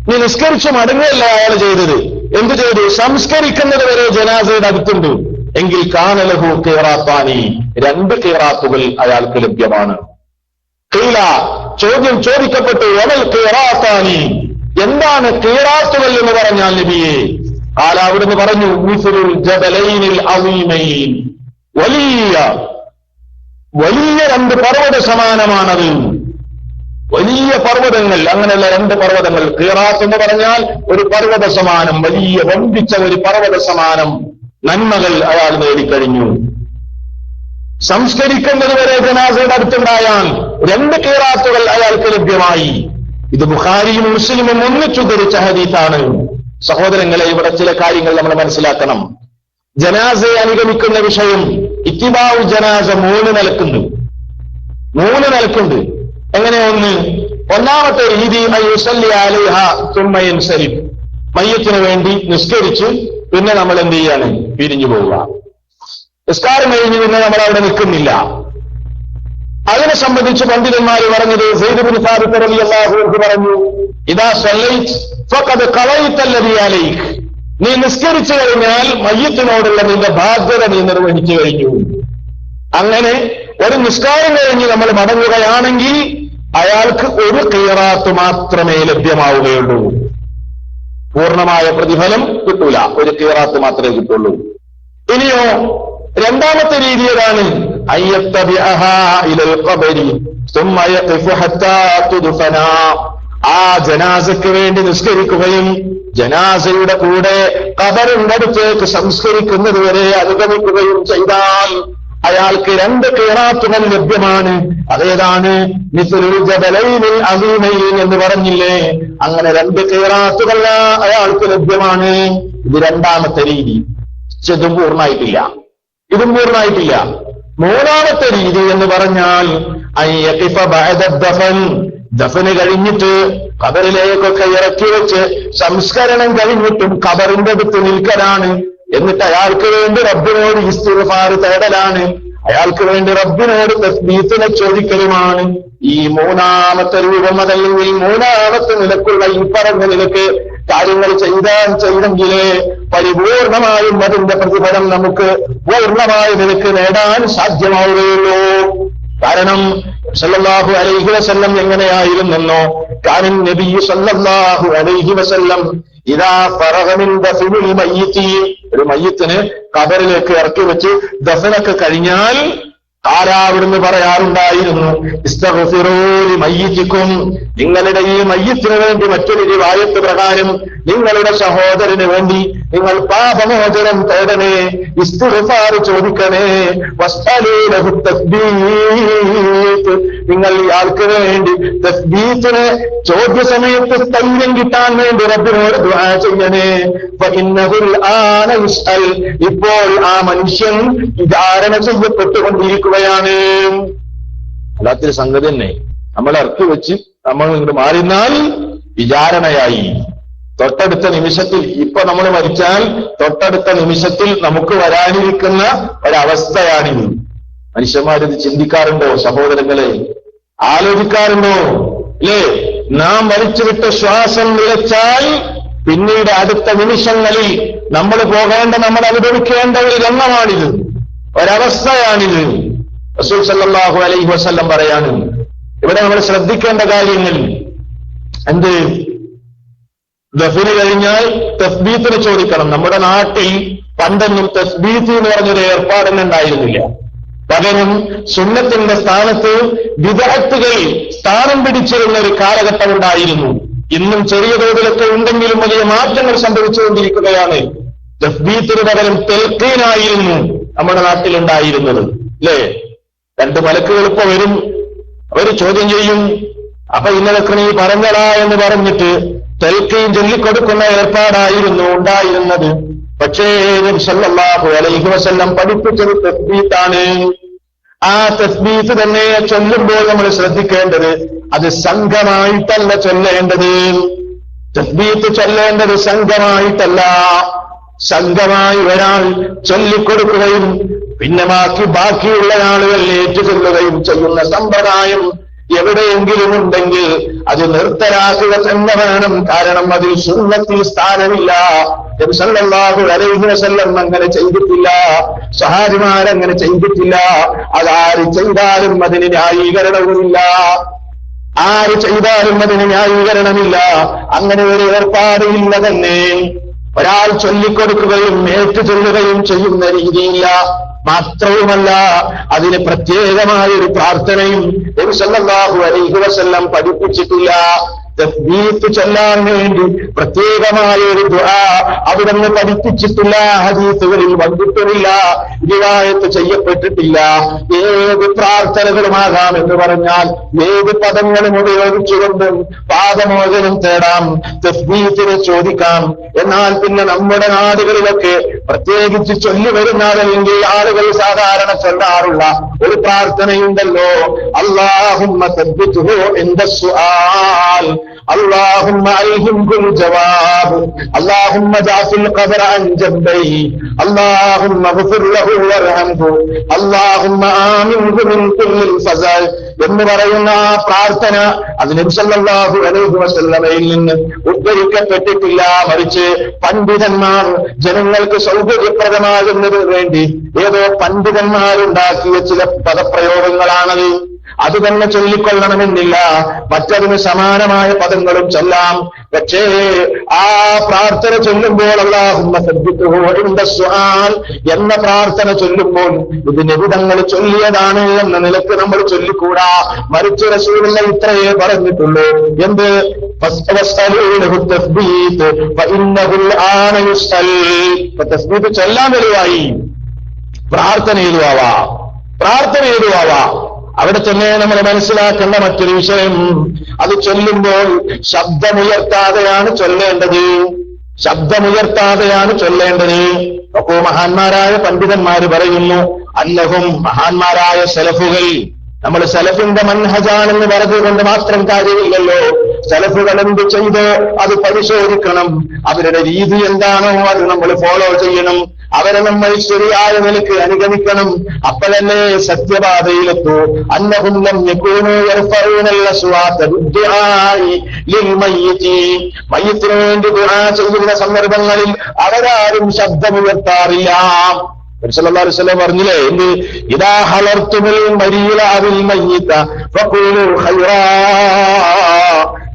നീ നിസ്കരിച്ചു മടങ്ങുകയല്ല അയാൾ ചെയ്തത്, എന്തു ചെയ്തു? സംസ്കരിക്കുന്നത് വരെ ജനാസയുടെ അടുത്തുണ്ട് എങ്കിൽ കാന ലഹു ഖീറാത്താനി, 2 ഖീറാത്തുകൾ അയാൾക്ക് ലഭ്യമാണ്. ഖീല, ചോദ്യം ചോദിക്കപ്പെട്ടു, വമൽ ഖീറാത്താനി, എന്താണ് ഖീറാത്തുകൾ എന്ന് പറഞ്ഞാൽ നബിയെ? ഖാല, അവിടുന്ന് പറഞ്ഞു, മിസ്ലുൽ ജബലൈനിൽ അളീമൈൻ, വലിയ 2 പർവ്വത സമാനമാണത്. വലിയ പർവ്വതങ്ങൾ, അങ്ങനെയുള്ള 2 പർവ്വതങ്ങൾ. ഖീറാത്ത് എന്ന് പറഞ്ഞാൽ ഒരു പർവ്വത സമാനം, വലിയ വമ്പിച്ച ഒരു പർവ്വത സമാനം നന്മകൾ അയാൾ നേടിക്കഴിഞ്ഞു. സംസ്കരിക്കുന്നത് വരെ ജനാസയുടെ അടുത്തുണ്ടായാൽ 2 ഖീറാത്തുകൾ അയാൾക്ക് ലഭ്യമായി. ഇത് ബുഖാരിയും മുസ്ലിമും ഒന്നിച്ചു ധരിച്ച ഹദീസാണ്. സഹോദരങ്ങളെ, ഇവിടെ ചില കാര്യങ്ങൾ നമ്മൾ മനസ്സിലാക്കണം. ജനാസയെ അനുഗമിക്കുന്ന വിഷയം, ഇത്തിബാഉ ജനാസ 3 നിലക്കുണ്ട്. എങ്ങനെ? ഒന്നാമത്തെ രീതി യുസല്ലി അലൈഹാ തുമ്മ യൻസരിഫ്, മയ്യത്തിന് വേണ്ടി നിസ്കരിച്ച് പിന്നെ നമ്മൾ എന്ത് ചെയ്യാണ്? പിരിഞ്ഞു പോവുക. നിസ്കാരം കഴിഞ്ഞ് പിന്നെ നമ്മൾ അവിടെ നിൽക്കുന്നില്ല. അതിനെ സംബന്ധിച്ച് പണ്ഡിതന്മാർ പറഞ്ഞത്, സെയ്ദ് ഇബ്നു സാബിത്ത് റളിയല്ലാഹു അൻഹു പറഞ്ഞു, ഇദാ സല്ലൈത ഫഖദ് ഖളൈത അല്ലദീ അലൈക, നീ നിസ്കരിച്ചു കഴിഞ്ഞാൽ മയ്യത്തിനോടുള്ള നിന്റെ ബാധ്യത നീ നിർവഹിച്ചു കഴിഞ്ഞു. അങ്ങനെ ഒരു നിസ്കാരം കഴിഞ്ഞ് നമ്മൾ മടങ്ങുകയാണെങ്കിൽ അയാൾക്ക് ഒരു ഖീറാത്ത് മാത്രമേ ലഭ്യമാവുകയുള്ളൂ. പൂർണ്ണമായ പ്രതിഫലം കിട്ടൂല, ഒരു ഖീറാത്ത് മാത്രമേ കിട്ടുള്ളൂ. ഇനിയോ രണ്ടാമത്തെ രീതി ഏതാണ്? അയ്യത്തബിഅഹാ ഇലൽ ഖബരി സുമ്മ യഖിഫു ഹത്താ തുദ്ഫന, ആ ജനാസയ്ക്ക് വേണ്ടി നിസ്കരിക്കുകയും ജനാസയുടെ കൂടെ ഖബറിന്റെ അടുത്തേക്ക് സംസ്കരിക്കുന്നത് വരെ അനുഗമിക്കുകയും ചെയ്താൽ അയാൾക്ക് 2 ഖിറാത്തുകൾ ലഭ്യമാണ്. അതേതാണ്? മിസ്ലുൽ ജബലൈനിൽ അസീമൈൻ എന്ന് പറഞ്ഞില്ലേ, അങ്ങനെ 2 ഖിറാത്തുകൾ അയാൾക്ക് ലഭ്യമാണ്. ഇത് രണ്ടാമത്തെ രീതി. ഇതും പൂർണ്ണമായിട്ടില്ല. മൂന്നാമത്തെ രീതി എന്ന് പറഞ്ഞാൽ അയ്യഖിഫ ബഅദ ദഫൻ, ദഫന് കഴിഞ്ഞിട്ട് ഖബറിലേക്കൊക്കെ ഇറക്കി വെച്ച് സംസ്കരണം കഴിഞ്ഞിട്ടും ഖബറിന്റെ അടുത്ത് നിൽക്കലാണ്. എന്നിട്ട് അയാൾക്ക് വേണ്ടി റബ്ബിനോട് ഇസ്തിഗ്ഫാർ തേടലാണ്, അയാൾക്ക് വേണ്ടി റബ്ബിനോട് തസ്ബീഹിനെ ചോദിക്കലുമാണ്. ഈ മൂന്നാമത്തെ രൂപം, അതല്ലെങ്കിൽ മൂന്നാമത്തെ നിലക്കുള്ള ഈ പറഞ്ഞ നിലക്ക് കാര്യങ്ങൾ ചെയ്തെങ്കിലേ പരിപൂർണമായും അതിന്റെ പ്രതിഫലം നമുക്ക് പൂർണ്ണമായ നിലക്ക് നേടാൻ സാധ്യമാവുകയുള്ളൂ. കാരണം സല്ലല്ലാഹു അലൈഹി വസല്ലം എങ്ങനെയായിരുന്നെന്നോ, കാനൻ നബിയ്യു സല്ലല്ലാഹു അലൈഹി വസല്ലം ഇദാ ഫറഗ മിൻ ദഫനിൽ മയ്യിത്തി, ഒരു മയ്യിത്തിനെ ഖബറിലേക്ക് ഇറക്കി വെച്ച് ദഫനൊക്കെ കഴിഞ്ഞാൽ അവിടുന്ന് പറയാറുണ്ടായിരുന്നു, ഇസ്തഗ്ഫിറൂ ലിമയ്യിത്തിക്കും, നിങ്ങളുടെ ഈ മയ്യിത്തിന് വേണ്ടി മറ്റൊരു റിവായത്ത് പ്രകാരം നിങ്ങളുടെ സഹോദരന് വേണ്ടി നിങ്ങൾ പാപമോചനം തേടണേ, ഇസ്തിഗ്ഫാർ ചോദിക്കണേ, വസ്അലൂ ലഹു തസ്ബീത്ത്, നിങ്ങൾ ഇയാൾക്ക് വേണ്ടി തസ്ബീത്തിനെ ചോദ്യസമയത്ത് സ്ഥൈര്യം കിട്ടാൻ വേണ്ടി റബ്ബിനോട് ദുആ ചെയ്യണേ. ഫഇന്നഹുൽ ആന യുസ്അൽ, ഇപ്പോൾ ആ മനുഷ്യൻ വിചാരണ ചെയ്യപ്പെട്ടുകൊണ്ടിരിക്കുകയാണ്. അല്ലാത്തൊരു സംഗതി തന്നെ. നമ്മൾ ഇറക്കി വെച്ച് നമ്മൾ ഇങ്ങോട്ട് മാറിന്നാൽ വിചാരണയായി. തൊട്ടടുത്ത നിമിഷത്തിൽ, ഇപ്പൊ നമ്മൾ മരിച്ചാൽ തൊട്ടടുത്ത നിമിഷത്തിൽ നമുക്ക് വരാനിരിക്കുന്ന ഒരവസ്ഥയാണിത്. മനുഷ്യന്മാരിത് ചിന്തിക്കാറുണ്ടോ സഹോദരങ്ങളെ? ആലോചിക്കാറുണ്ടോ? അല്ലേ? നാം വലിച്ചുവിട്ട ശ്വാസം നിലച്ചാൽ പിന്നീട് അടുത്ത നിമിഷങ്ങളിൽ നമ്മൾ പോകേണ്ട, നമ്മൾ അനുഭവിക്കേണ്ട ഒരു രംഗമാണിത്, ഒരവസ്ഥയാണിത്. റസൂൽ സല്ലല്ലാഹു അലൈഹി വസല്ലം പറയാണ്, ഇവിടെ നമ്മൾ ശ്രദ്ധിക്കേണ്ട കാര്യങ്ങൾ എന്ത്? ദഫന് കഴിഞ്ഞാൽ തസ്ബീത്തിന് ചോദിക്കണം. നമ്മുടെ നാട്ടിൽ പണ്ടൊന്നും തസ്ബീത്ത് എന്ന് പറഞ്ഞൊരു ഏർപ്പാടൊന്നും ഉണ്ടായിരുന്നില്ല. പകരം സുന്നത്തിന്റെ സ്ഥാനത്ത് ബിദ്അത്തുകൾ സ്ഥാനം പിടിച്ചിരുന്ന ഒരു കാലഘട്ടം ഉണ്ടായിരുന്നു. ഇന്നും ചെറിയ തോതിലൊക്കെ ഉണ്ടെങ്കിലും വലിയ മാറ്റങ്ങൾ സംഭവിച്ചുകൊണ്ടിരിക്കുകയാണ്. തസ്ബീത്തിന് പകരം തൽഖീനായിരുന്നു നമ്മുടെ നാട്ടിലുണ്ടായിരുന്നത്. അല്ലേ? 2 മലക്കുകൾ ഇപ്പൊ വരും, അവര് ചോദ്യം ചെയ്യും. അപ്പൊ ഇന്നലൊക്കെ നീ പറഞ്ഞടാ എന്ന് പറഞ്ഞിട്ട് തൽഖീൻ ചൊല്ലിക്കൊടുക്കുന്ന ഏർപ്പാടായിരുന്നു ഉണ്ടായിരുന്നത്. പക്ഷേ നബി സല്ലല്ലാഹു അലൈഹി വസല്ലം പഠിപ്പിച്ചത് തസ്ബീത്താണ്. ആ തസ്ബീത്ത് തന്നെ ചൊല്ലുമ്പോൾ നമ്മൾ ശ്രദ്ധിക്കേണ്ടത്, അത് സംഘമായിട്ടല്ല ചൊല്ലേണ്ടത്. തസ്ബീത്ത് ചൊല്ലേണ്ടത് സംഘമായിട്ടല്ല. സംഘമായി ഒരാൾ ചൊല്ലിക്കൊടുക്കുകയും പിന്നെ ബാക്കിയുള്ള ആളുകൾ ഏറ്റുചൊല്ലുകയും ചെയ്യുന്ന സമ്പ്രദായം എവിടെയെങ്കിലും ഉണ്ടെങ്കിൽ അത് നിർത്തലാക്കുക തന്നെ വേണം. കാരണം അതിൽ സുന്നത്തിൽ സ്ഥാനമില്ല. നബി സല്ലല്ലാഹു അലൈഹി വസല്ലം അങ്ങനെ ചെയ്തിട്ടില്ല, സഹാബിമാരങ്ങനെ ചെയ്തിട്ടില്ല. അതാര് ചെയ്താലും അതിന് ന്യായീകരണവുമില്ല, ആര് ചെയ്താലും അതിന് ന്യായീകരണമില്ല. അങ്ങനെ ഒരു ഏർപ്പാടില്ല തന്നെ. ഒരാൾ ചൊല്ലിക്കൊടുക്കുകയും ഏറ്റുചൊല്ലുകയും ചെയ്യുന്ന രീതിയില്ല. മാത്രവുമല്ല, അതിന് പ്രത്യേകമായ ഒരു പ്രാർത്ഥനയും നബി സല്ലല്ലാഹു അലൈഹി വസല്ലം പഠിപ്പിച്ചിട്ടില്ല. തസ്ബീത്ത് ചൊല്ലാൻ വേണ്ടി പ്രത്യേകമായ ഒരു ദുആ അവിടുന്ന് പഠിപ്പിച്ചിട്ടില്ല, ഹദീസുകളിൽ വന്നിട്ടുമില്ല, റിവായത്ത് ചെയ്യപ്പെട്ടിട്ടില്ല. ഏത് പ്രാർത്ഥനകളുമാകാം എന്ന് പറഞ്ഞാൽ ഏത് പദങ്ങളും ഉപയോഗിച്ചുകൊണ്ടും പാപമോചനം തേടാം, തസ്ബീത്തിനെ ചോദിക്കാം. എന്നാൽ പിന്നെ നമ്മുടെ നാടുകളിലൊക്കെ പ്രത്യേകിച്ച് ചൊല്ലി വരുന്ന അല്ലെങ്കിൽ ആളുകൾ സാധാരണ ചൊല്ലാറുള്ള ഒരു പ്രാർത്ഥനയുണ്ടല്ലോ, അല്ലാഹുമ്മ സബ്ബിത്ഹു ഇൻദ സുആൽ, اللهم ألهمه الجواب، اللهم اجعل القبر عن جنبيه، اللهم اغفر له وارحمه، اللهم آمنه من كل الفزع എന്ന് പറയുന്ന ആ പ്രാർത്ഥന അത് നബി സല്ലല്ലാഹു അലൈഹി വസല്ലമയിൽ നിന്ന് ഉദ്ധരിക്കപ്പെട്ടിട്ടില്ല. മറിച്ച് പണ്ഡിതന്മാർ ജനങ്ങൾക്ക് സൗകര്യപ്രദമാകുന്നതിന് വേണ്ടി ഏതോ പണ്ഡിതന്മാരുണ്ടാക്കിയ ചില പദപ്രയോഗങ്ങളാണത്. അത് തന്നെ ചൊല്ലിക്കൊള്ളണമെന്നില്ല, മറ്റതിന് സമാനമായ പദങ്ങളും ചൊല്ലാം. പക്ഷേ ആ പ്രാർത്ഥന ചൊല്ലുമ്പോൾ അല്ലാഹുമ്മ സബ്ബിത്ഹു ഇൻദ സുആൽ എന്ന പ്രാർത്ഥന ചൊല്ലുമ്പോൾ ഇത് നബിതങ്ങൾ ചൊല്ലിയതാണ് എന്ന നിലക്ക് നമ്മൾ ചൊല്ലിക്കൂടാ. മറിച്ച് റസൂലുള്ളാഹി ഇത്രയേ പറഞ്ഞിട്ടുള്ളൂ, എന്ത്? തസ്ബീത്ത് ചൊല്ലാൻ വലുവായി, പ്രാർത്ഥനയിലും ആവാം. പ്രാർത്ഥനയുടെ ദുആവാ. അവിടെ തന്നെ നമ്മൾ മനസ്സിലാക്കേണ്ട മറ്റൊരു വിഷയം, അത് ചൊല്ലുമ്പോൾ ശബ്ദമുയർത്താതെയാണ് ചൊല്ലേണ്ടത്. ശബ്ദമുയർത്താതെയാണ് ചൊല്ലേണ്ടത്. അപ്പോ മഹാന്മാരായ പണ്ഡിതന്മാര് പറയുന്നു, അന്നഹും മഹാന്മാരായ സലഫുകൾ, നമ്മൾ സലഫിന്റെ മൻഹജാണെന്ന് പറഞ്ഞുകൊണ്ട് മാത്രം കാര്യമില്ലല്ലോ. സലഫുകൾ എന്ത് ചെയ്തോ അത് പരിശോധിക്കണം. അവരുടെ രീതി എന്താണോ അത് നമ്മൾ ഫോളോ ചെയ്യണം. അവരെ നമ്മൾ ശരിയായ നിലക്ക് അനുഗമിക്കണം. അപ്പോഴല്ലേ സത്യപാതയിലെത്തൂ. അന്നഹും ലം യകൂനൂ യർഫഊനൽ അസ്വാത ബിദ്ദുആഇ ലിൽമയ്യിതി, മയ്യിത്തിനു വേണ്ടി ദുആ ചെയ്യുന്ന സന്ദർഭങ്ങളിൽ അവരാരും ശബ്ദമുയർത്താറില്ല. നബി സല്ലല്ലാഹു അലൈഹി വസല്ലം പറഞ്ഞില്ലേ, എന്ത്, ഇദാ ഹലർതുൽ മരീല അവിൽ മയ്യിത ഫഖൂലു ഖൈറാ,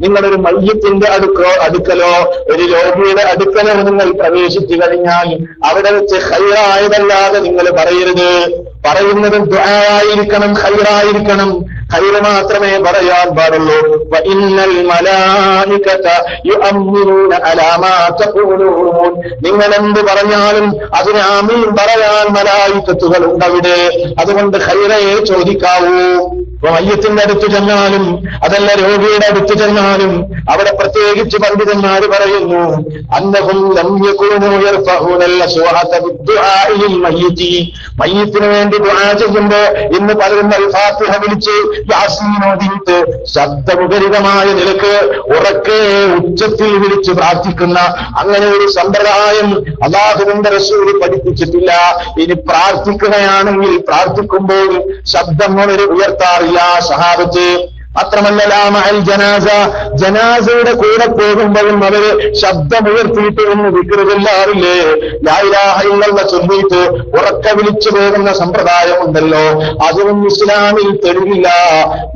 നിങ്ങളൊരു മയ്യിത്തിന്റെ അടുക്കലോ ഒരു രോഗിയുടെ അടുക്കലോ നിങ്ങൾ പ്രവേശിച്ചു കഴിഞ്ഞാൽ അവിടെ വെച്ച് ഖൈറായതല്ലാതെ നിങ്ങൾ പറയരുത്. പറയുന്നത് ദുആയിരിക്കണം, ഖൈറായിരിക്കണം. ഖൈർ മാത്രമേ പറയാൻ പാടുള്ളൂ. വഇന്നൽ മലായികത യുഅമ്മിനൂന അലാ മാ തഖൂലൂൻ, നിങ്ങൾ എന്ത് പറഞ്ഞാലും അതിന് ആമീൻ പറയാൻ മലായികത്തുകൾ ഉണ്ടവിടെ. അതുകൊണ്ട് ഖൈറേ ചോദിക്കാവൂ. മയ്യത്തിന്റെ അടുത്ത് ചെന്നാലും അതല്ല രോഗിയുടെ അടുത്ത് ചെന്നാലും അവിടെ പ്രത്യേകിച്ച് പണ്ഡിതന്മാര് പറയുന്നു, അന്നഹും ലം യകൂനൂ യർഫഊനൽ അസ്വാത ബിദ്ദുആഇ ലിൽ മയ്യിതി, മയ്യിത്തിന് വേണ്ടി ദുആ ചെയ്യുമ്പോ ഇന്ന് പലരും അൽ ഫാത്തിഹ വിളിച്ച് യാസീൻ ഓതിയിട്ട് ശബ്ദമുഖരിതമായ നിലക്ക് ഉറക്കെ ഉച്ചത്തിൽ വിളിച്ച് പ്രാർത്ഥിക്കുന്ന അങ്ങനെ ഒരു സമ്പ്രദായം അല്ലാഹുവിന്റെ റസൂൽ പഠിപ്പിച്ചിട്ടില്ല. ഇനി പ്രാർത്ഥിക്കുകയാണെങ്കിൽ പ്രാർത്ഥിക്കുമ്പോൾ ശബ്ദം വളരെ ഉയർത്താറില്ല സഹാബത്ത്. മാത്രമല്ല ലാമഅൽ ജനാസ, ജനാസയുടെ കൂടെ പോകുമ്പോഴും അവര് ശബ്ദമുയർത്തിയിട്ട് എന്ന് ദിക്ർ ചൊല്ലാറില്ലേ. ലാ ഇലാഹ ഇല്ലല്ലാഹ് ചൊല്ലിയിട്ട് ഉറക്കെ വിളിച്ചു പോകുന്ന സമ്പ്രദായമുണ്ടല്ലോ, അതൊന്നും ഇസ്ലാമിൽ തെളിവില്ല.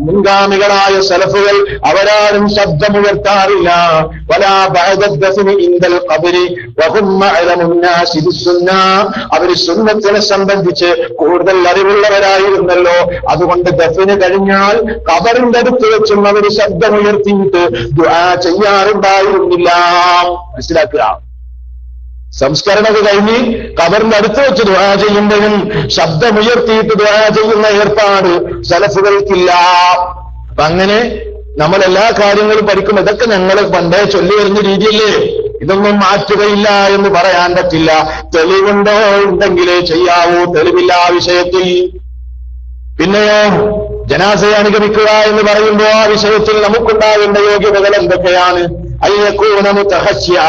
മുൻഗാമികളായ സലഫുകൾ അവരാരും ശബ്ദമുയർത്താറില്ല. വലാ ബഅദദ്ദഫ്നി ഇൻദൽ ഖബ്രി വഹും അഅലമുൻ നാസി ബിസ്സുന്ന, അവർ സുന്നത്തിനെ സംബന്ധിച്ച് കൂടുതൽ അറിവുള്ളവരായിരുന്നല്ലോ. അതുകൊണ്ട് ദഫ്ന് കഴിഞ്ഞാൽ ഖബറിന്റെ അടുത്ത് വെച്ചും അവർ ശബ്ദമുയർത്തിയിട്ട് ദുആ ചെയ്യാറുണ്ടായിരുന്നില്ല. മനസ്സിലാക്കുക. സംസ്കരണമൊക്കെ കഴിഞ്ഞ് ഖബറിന്റെ അടുത്ത് വെച്ച് ദുആ ചെയ്യുമ്പോഴും ശബ്ദമുയർത്തിയിട്ട് ദുആ ചെയ്യുന്ന ഏർപ്പാട് സലഫുകൾക്കില്ല. അപ്പൊ അങ്ങനെ നമ്മൾ എല്ലാ കാര്യങ്ങളും പഠിക്കും. ഇതൊക്കെ ഞങ്ങൾ പണ്ടേ ചൊല്ലി വരുന്ന രീതിയല്ലേ, ഇതൊന്നും മാറ്റുകയില്ല എന്ന് പറയാൻ പറ്റില്ല. തെളിവുണ്ടോ ഉണ്ടെങ്കിലേ ചെയ്യാവൂ, തെളിവില്ല ആ വിഷയത്തിൽ. പിന്നെയോ ജനാസയെ അനുഗമിക്കുക എന്ന് പറയുമ്പോൾ ആ വിഷയത്തിൽ നമുക്കുണ്ടാകേണ്ട യോഗ്യതകൾ എന്തൊക്കെയാണ്? അയ്യകൂന മുതഖശ്ശിആ,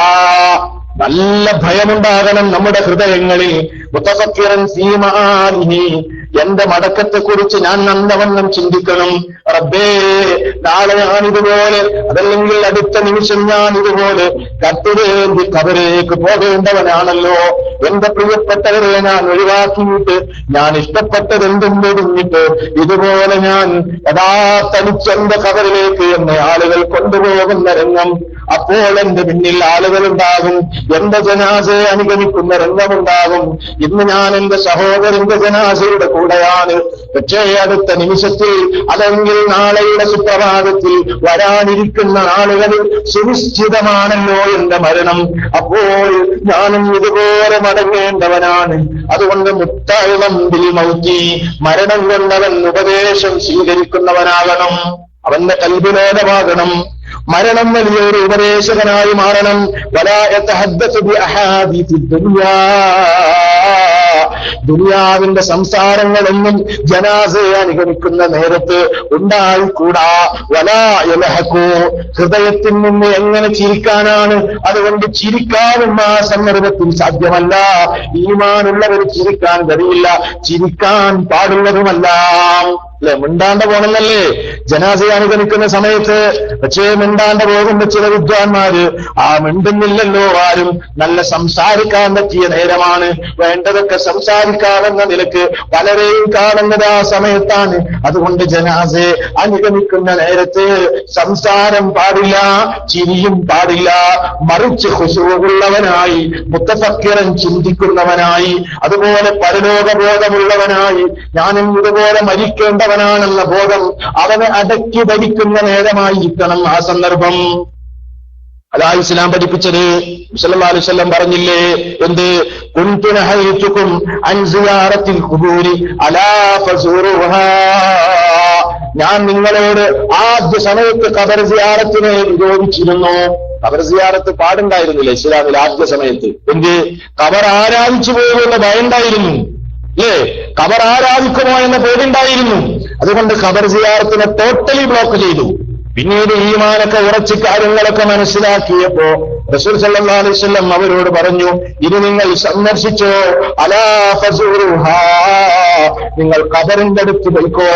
നല്ല ഭയമുണ്ടാകണം നമ്മുടെ ഹൃദയങ്ങളിൽ. മുതഫക്കിറൻ ഫീ മആലിഹി, എന്റെ മടക്കത്തെക്കുറിച്ച് ഞാൻ നല്ലവണ്ണം ചിന്തിക്കണം. റബ്ബേ, നാളെ ഞാനിതുപോലെ അതല്ലെങ്കിൽ അടുത്ത നിമിഷം ഞാൻ ഇതുപോലെ കത്തുവേണ്ടി ഖബറിലേക്ക് പോകേണ്ടവനാണല്ലോ. എന്റെ പ്രിയപ്പെട്ടവരെ ഞാൻ ഒഴിവാക്കിയിട്ട് ഞാൻ ഇഷ്ടപ്പെട്ടതെന്തും വെടിഞ്ഞിട്ട് ഇതുപോലെ ഞാൻ തനിച്ചെന്റെ ഖബറിലേക്ക് എന്നെ ആളുകൾ കൊണ്ടുപോകുന്ന രംഗം, അപ്പോൾ എന്റെ പിന്നിൽ ആളുകളുണ്ടാകും, എന്റെ ജനാസയെ അനുഗമിക്കുന്ന രംഗമുണ്ടാകും. ഇന്ന് ഞാൻ എന്റെ സഹോദരന്റെ ജനാസയുടെ കൂടെയാണ്, പക്ഷേ അടുത്ത നിമിഷത്തിൽ അല്ലെങ്കിൽ നാളെയുടെ സുപ്രഭാതത്തിൽ വരാനിരിക്കുന്ന നാളുകളിൽ സുനിശ്ചിതമാണല്ലോ എന്റെ മരണം. അപ്പോൾ ഞാനും ഇതുപോലെ മടങ്ങേണ്ടവനാണ്. അതുകൊണ്ട് മുത്തഅളം ബിൽ മൗതി, മരണം കൊണ്ടവൻ ഉപദേശം സ്വീകരിക്കുന്നവനാകണം, അവന്റെ കൽബിലോലമാകണം. മരണം വലിയൊരു ഉപദേശകനായി മാറണം. വലാ യതഹദ്ദസു ബി അഹാദീസി ദുനിയാ, ദുനിയാവിന്റെ സംസാരങ്ങളൊന്നും ജനാസയെ അനുഗമിക്കുന്ന നേരത്ത് ഉണ്ടായിക്കൂടാ. വലാ യലഹഖു, ഹൃദയത്തിൽ നിന്ന് എങ്ങനെ ചിരിക്കാനാണ്? അതുകൊണ്ട് ചിരിക്കാനും ആ സന്ദർഭത്തിൽ സാധ്യമല്ല. ഈമാനുള്ളവർ ചിരിക്കാൻ കഴിയില്ല, ചിരിക്കാൻ പാടുള്ളതുമല്ല. അല്ലെ, മിണ്ടാണ്ട പോണെന്നല്ലേ ജനാസയെ അനുഗമിക്കുന്ന സമയത്ത്. പക്ഷേ മിണ്ടാണ്ട പോകുന്ന ചില വിദ്വാൻമാര് ആ മിണ്ടുന്നില്ലല്ലോ ആരും. നല്ല സംസാരിക്കാൻ പറ്റിയ നേരമാണ്, വേണ്ടതൊക്കെ സംസാരിക്കാവുന്ന നിലക്ക് പലരെയും കാണുന്നത് ആ സമയത്താണ്. അതുകൊണ്ട് ജനാസയെ അനുഗമിക്കുന്ന നേരത്ത് സംസാരം പാടില്ല, ചിരിയും പാടില്ല. മറിച്ച് ഖുശൂഉള്ളവനായി, മുതഫക്കിറൻ ചിന്തിക്കുന്നവനായി, അതുപോലെ പരലോകബോധമുള്ളവനായി, ഞാനും ഇതുപോലെ മരിക്കേണ്ടവനാണെന്ന ബോധം അവനെ അടക്കി ഭരിക്കുന്ന നേരമായിരിക്കണം ആ സന്ദർഭം. അതാ ഇസ്ലാം പഠിപ്പിച്ചത്. സല്ലല്ലാഹു അലൈഹി വസല്ലം പറഞ്ഞില്ലേ, എന്ത്? കുൻതു നഹയ്തുകും അൻ സിയാറത്തിൽ ഖുബൂരി അലാ ഫസൂറുഹാ. ഞാൻ നിങ്ങളോട് ആദ്യ സമയത്ത് ഖബർ സിയാറത്തിനെ നിരോധിച്ചിരുന്നു. ഖബർ സിയാറത്ത് പാടുണ്ടായിരുന്നില്ല ഇസ്ലാമിൽ ആദ്യ സമയത്ത്. എന്ത്? ഖബർ ആരാധിച്ചു പോകുമെന്ന ഭയമുണ്ടായിരുന്നു, അല്ലേ? ഖബർ ആരാധിക്കുമോ എന്ന പേരുണ്ടായിരുന്നു. അതുകൊണ്ട് ഖബർ സിയാറത്തിനെ ടോട്ടലി ബ്ലോക്ക് ചെയ്തു. പിന്നീട് ഈമാനൊക്കെ ഉറച്ച് കാര്യങ്ങളൊക്കെ മനസ്സിലാക്കിയപ്പോ റസൂൽ സല്ലല്ലാഹു അലൈഹി വസല്ലം അവരോട് പറഞ്ഞു, ഇനി നിങ്ങൾ സന്ദർശിച്ചോ, അലാ ഫസൂറുഹാ, നിങ്ങൾ ഖബറിന്റെ അടുത്ത് പോയിക്കോ.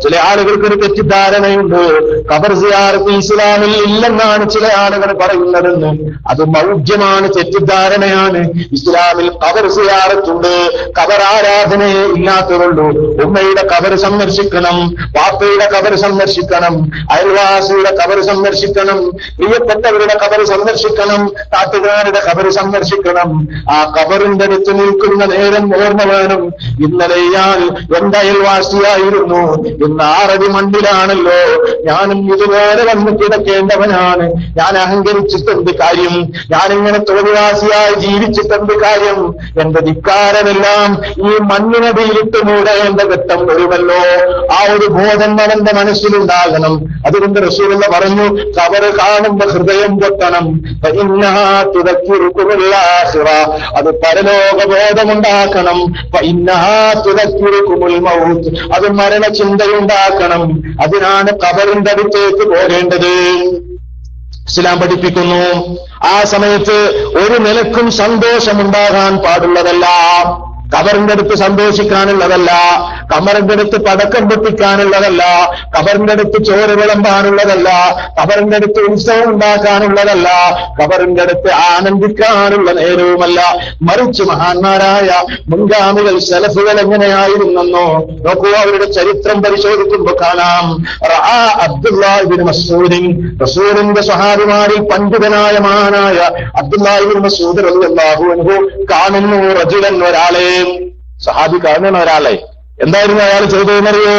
ചില ആളുകൾക്കൊരു തെറ്റിദ്ധാരണയുണ്ട്, ഖബർ സിയാറത്ത് ഇസ്ലാമിൽ ഇല്ലെന്നാണ് ചില ആളുകൾ പറയുന്നതെന്ന്. അത് മൗഢ്യമാണ്, തെറ്റിദ്ധാരണയാണ്. ഇസ്ലാമിൽ ഖബർ സിയാറത്തുണ്ട്. ഖബർ ആരാധനയെ ഇല്ലാത്തതുള്ളൂ. ഉമ്മയുടെ ഖബർ സന്ദർശിക്കണം, വാപ്പയുടെ ഖബർ സന്ദർശിക്കണം, അയൽവാസിയുടെ ഖബർ സന്ദർശിക്കണം, പ്രിയപ്പെട്ടവരുടെ ഖബർ സന്ദർശിക്കണം, നാട്ടുകാരുടെ ഖബർ സന്ദർശിക്കണം. ആ ഖബറിന്റെ അടുത്ത് നിൽക്കുന്ന നേരം ഓർമ്മ വേണം. ഇന്നലെ ഇയാൾ എന്റെ അയൽവാസിയായിരുന്നു, ഇന്ന് 6 അടി മണ്ണിലാണല്ലോ. ഞാനും ഇതുപോലെ വന്ന് കിടക്കേണ്ടവനാണ്. ഞാൻ അഹങ്കരിച്ചിട്ടെന്ത് കാര്യം? ഞാനിങ്ങനെ തോന്നിവാസിയായി ജീവിച്ചിട്ടെന്ത് കാര്യം? എന്റെ ധിക്കാരമെല്ലാം ഈ മണ്ണിനടിയിലിട്ട് മൂടേണ്ട ഘട്ടം വരുമല്ലോ. ആ ഒരു ബോധം അവന്റെ മനസ്സിലുണ്ടാകണം. അതുകൊണ്ട് റസൂലുള്ള പറഞ്ഞു, ഖബർ കാണുമ്പോ ഹൃദയം പൊട്ടണം. അത് പരലോകബോധമുണ്ടാക്കണം. അത് മരണചിന്തയുണ്ടാക്കണം. അതിനാണ് ഖബറിന്റെ അടുത്തേക്ക് പോകേണ്ടത്. ഇസ്ലാം പഠിപ്പിക്കുന്നു. ആ സമയത്ത് ഒരു നിലക്കും സന്തോഷമുണ്ടാകാൻ പാടുള്ളതല്ല. ഖബറിന്റെ അടുത്ത് സന്തോഷിക്കാനുള്ളതല്ല, ഖബറിന്റെ അടുത്ത് പടക്കം പൊട്ടിക്കാനുള്ളതല്ല, ഖബറിന്റെ അടുത്ത് ചോറ് വിളമ്പാനുള്ളതല്ല, ഖബറിന്റെ അടുത്ത് ഉത്സവം ഉണ്ടാക്കാനുള്ളതല്ല, ഖബറിന്റെ അടുത്ത് ആനന്ദിക്കാനുള്ള നേരവുമല്ല. മറിച്ച് മഹാന്മാരായ മുൻഗാമികൾ സലഫുകൾ എങ്ങനെയായിരുന്നെന്നോ നോക്കൂ. അവരുടെ ചരിത്രം പരിശോധിക്കുമ്പോൾ കാണാം. അബ്ദുല്ലാഹ് ഇബ്നു മസ്ഊദ്, റസൂലിന്റെ സ്വഹാബിമാരിൽ പണ്ഡിതനായ മഹാനായ അബ്ദുല്ലാഹ് ഇബ്നു മസ്ഊദ് റളിയല്ലാഹു അൻഹു കാണുന്നു റജുലൻ, ഒരാളെ. സഹാബി കാണുന്ന ഒരാളെ. എന്തായിരുന്നു അയാൾ ചെയ്തതെന്നറിയോ?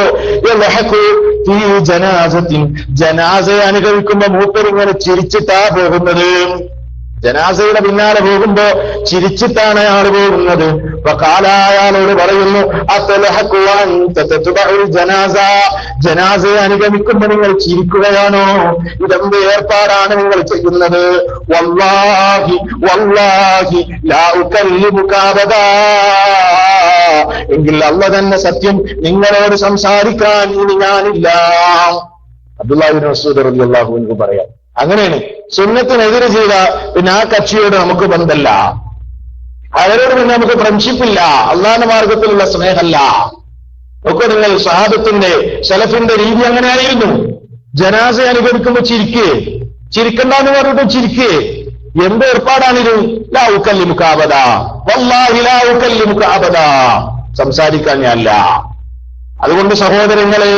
ജനാസയെ അനുഗമിക്കുമ്പോ മൂപ്പരിങ്ങനെ ചിരിച്ചിട്ടാ പോകുന്നത്. ജനാസയുടെ പിന്നാലെ പോകുമ്പോ ചിരിച്ചിട്ടാണ് അയാൾ പോകുന്നത്. അയാളോട് പറയുന്നു, ജനാസയെ അനുഗമിക്കുമ്പോ നിങ്ങൾ ചിരിക്കുകയാണോ? ഇതെന്ത് ഏർപ്പാടാണ് നിങ്ങൾ ചെയ്യുന്നത്? വല്ലാഹി വല്ലാഹി ലാ ഉകല്ലിമുക അബദാ, എങ്കിൽ അല്ലാഹ് തന്നെ സത്യം, നിങ്ങളോട് സംസാരിക്കാൻ ഇനി ഞാനില്ല. അബ്ദുല്ലാഹി ഇബ്നു മസ്ഊദ് റളിയല്ലാഹു അൻഹു പറയാം. അങ്ങനെയാണ്. സുന്നത്തിനെതിരെ ചെയ്ത പിന്നെ ആ കക്ഷിയോട് നമുക്ക് ബന്ധമല്ല, അവരോട് പിന്നെ നമുക്ക് ഫ്രണ്ട്ഷിപ്പില്ല, അള്ളാഹുവിന്റെ മാർഗത്തിലുള്ള സ്നേഹമല്ല. ഒക്കെ നിങ്ങൾ സഹാബത്തിന്റെ സലഫിന്റെ രീതി അങ്ങനെയായിരുന്നു. ജനാസ അനുഗമിക്കുമ്പോ ചിരിക്കണ്ടെന്ന് പറഞ്ഞിട്ട് ചിരിക്കേ. എന്ത് ഏർപ്പാടാണിത്? ലാ ഉകല്ലിമുക അബദാ, വല്ലാഹി ലാ ഉകല്ലിമുക അബദാ, സംസാരിക്കാൻ ഞാനല്ല. അതുകൊണ്ട് സഹോദരങ്ങളെ,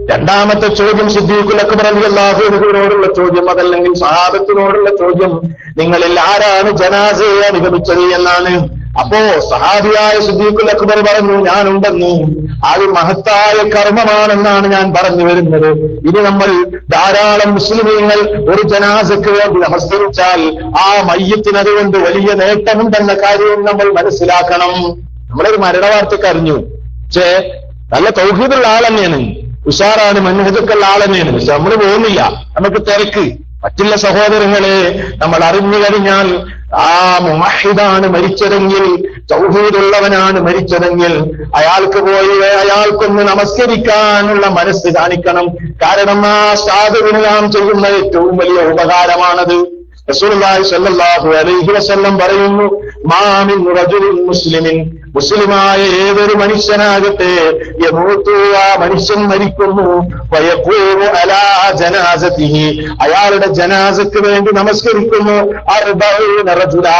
രണ്ടാമത്തെ ചോദ്യം സിദ്ദീഖുൽ അക്ബർ റളിയല്ലാഹു അൻഹുവിനോടുള്ള ചോദ്യം, അതല്ലെങ്കിൽ സഹാബത്തിനോടുള്ള ചോദ്യം, നിങ്ങളിൽ ആരാണ് ജനാസയെ അനുഗമിച്ചത് എന്നാണ്. അപ്പോ സഹാബിയായ സിദ്ദീഖുൽ അക്ബർ പറഞ്ഞു, ഞാനുണ്ടെന്ന്. അത് മഹത്തായ കർമ്മമാണെന്നാണ് ഞാൻ പറഞ്ഞു വരുന്നത്. ഇനി നമ്മൾ ധാരാളം മുസ്ലിമീങ്ങൾ ഒരു ജനാസയ്ക്ക് വേണ്ടി നമസ്കരിച്ചാൽ ആ മയ്യത്തിന് അതുകൊണ്ട് വലിയ നേട്ടമുണ്ടെന്ന കാര്യവും നമ്മൾ മനസ്സിലാക്കണം. നമ്മളൊരു മരണവാർത്തക്ക് അറിഞ്ഞു, പക്ഷേ നല്ല തൗഹീദുള്ള ആൾ തന്നെയാണ്, ഉഷാറാണ്, മൻഹജുള്ള ആൾ തന്നെയാണ്. പക്ഷെ നമ്മൾ പോകുന്നില്ല, നമുക്ക് തിരക്ക്. മറ്റുള്ള സഹോദരങ്ങളെ, നമ്മൾ അറിഞ്ഞു കഴിഞ്ഞാൽ ആ മുവഹിദാണ് മരിച്ചതെങ്കിൽ, തൗഹീദുള്ളവനാണ് മരിച്ചതെങ്കിൽ, അയാൾക്ക് പോയി അയാൾക്കൊന്ന് നമസ്കരിക്കാനുള്ള മനസ്സ് കാണിക്കണം. കാരണം ആ സാധുവിന് നാം ചെയ്യുന്ന ഏറ്റവും വലിയ ഉപകാരമാണത്. റസൂലുള്ളാഹി സ്വല്ലല്ലാഹു അലൈഹി വസല്ലം പറയുന്നു, മാ മിൻ റജുലിൻ മുസ്ലിമിൻ, മുസ്ലിമായ ഏതൊരു മനുഷ്യനാകട്ടെ, യമൂതു, ആ മനുഷ്യൻ മരിക്കുന്നു, ഫയഖൂമു അലാ ജനാസതിഹി, അയാളുടെ ജനാസക്ക് വേണ്ടി നമസ്കരിക്കുന്നു, 40 റജുലാ,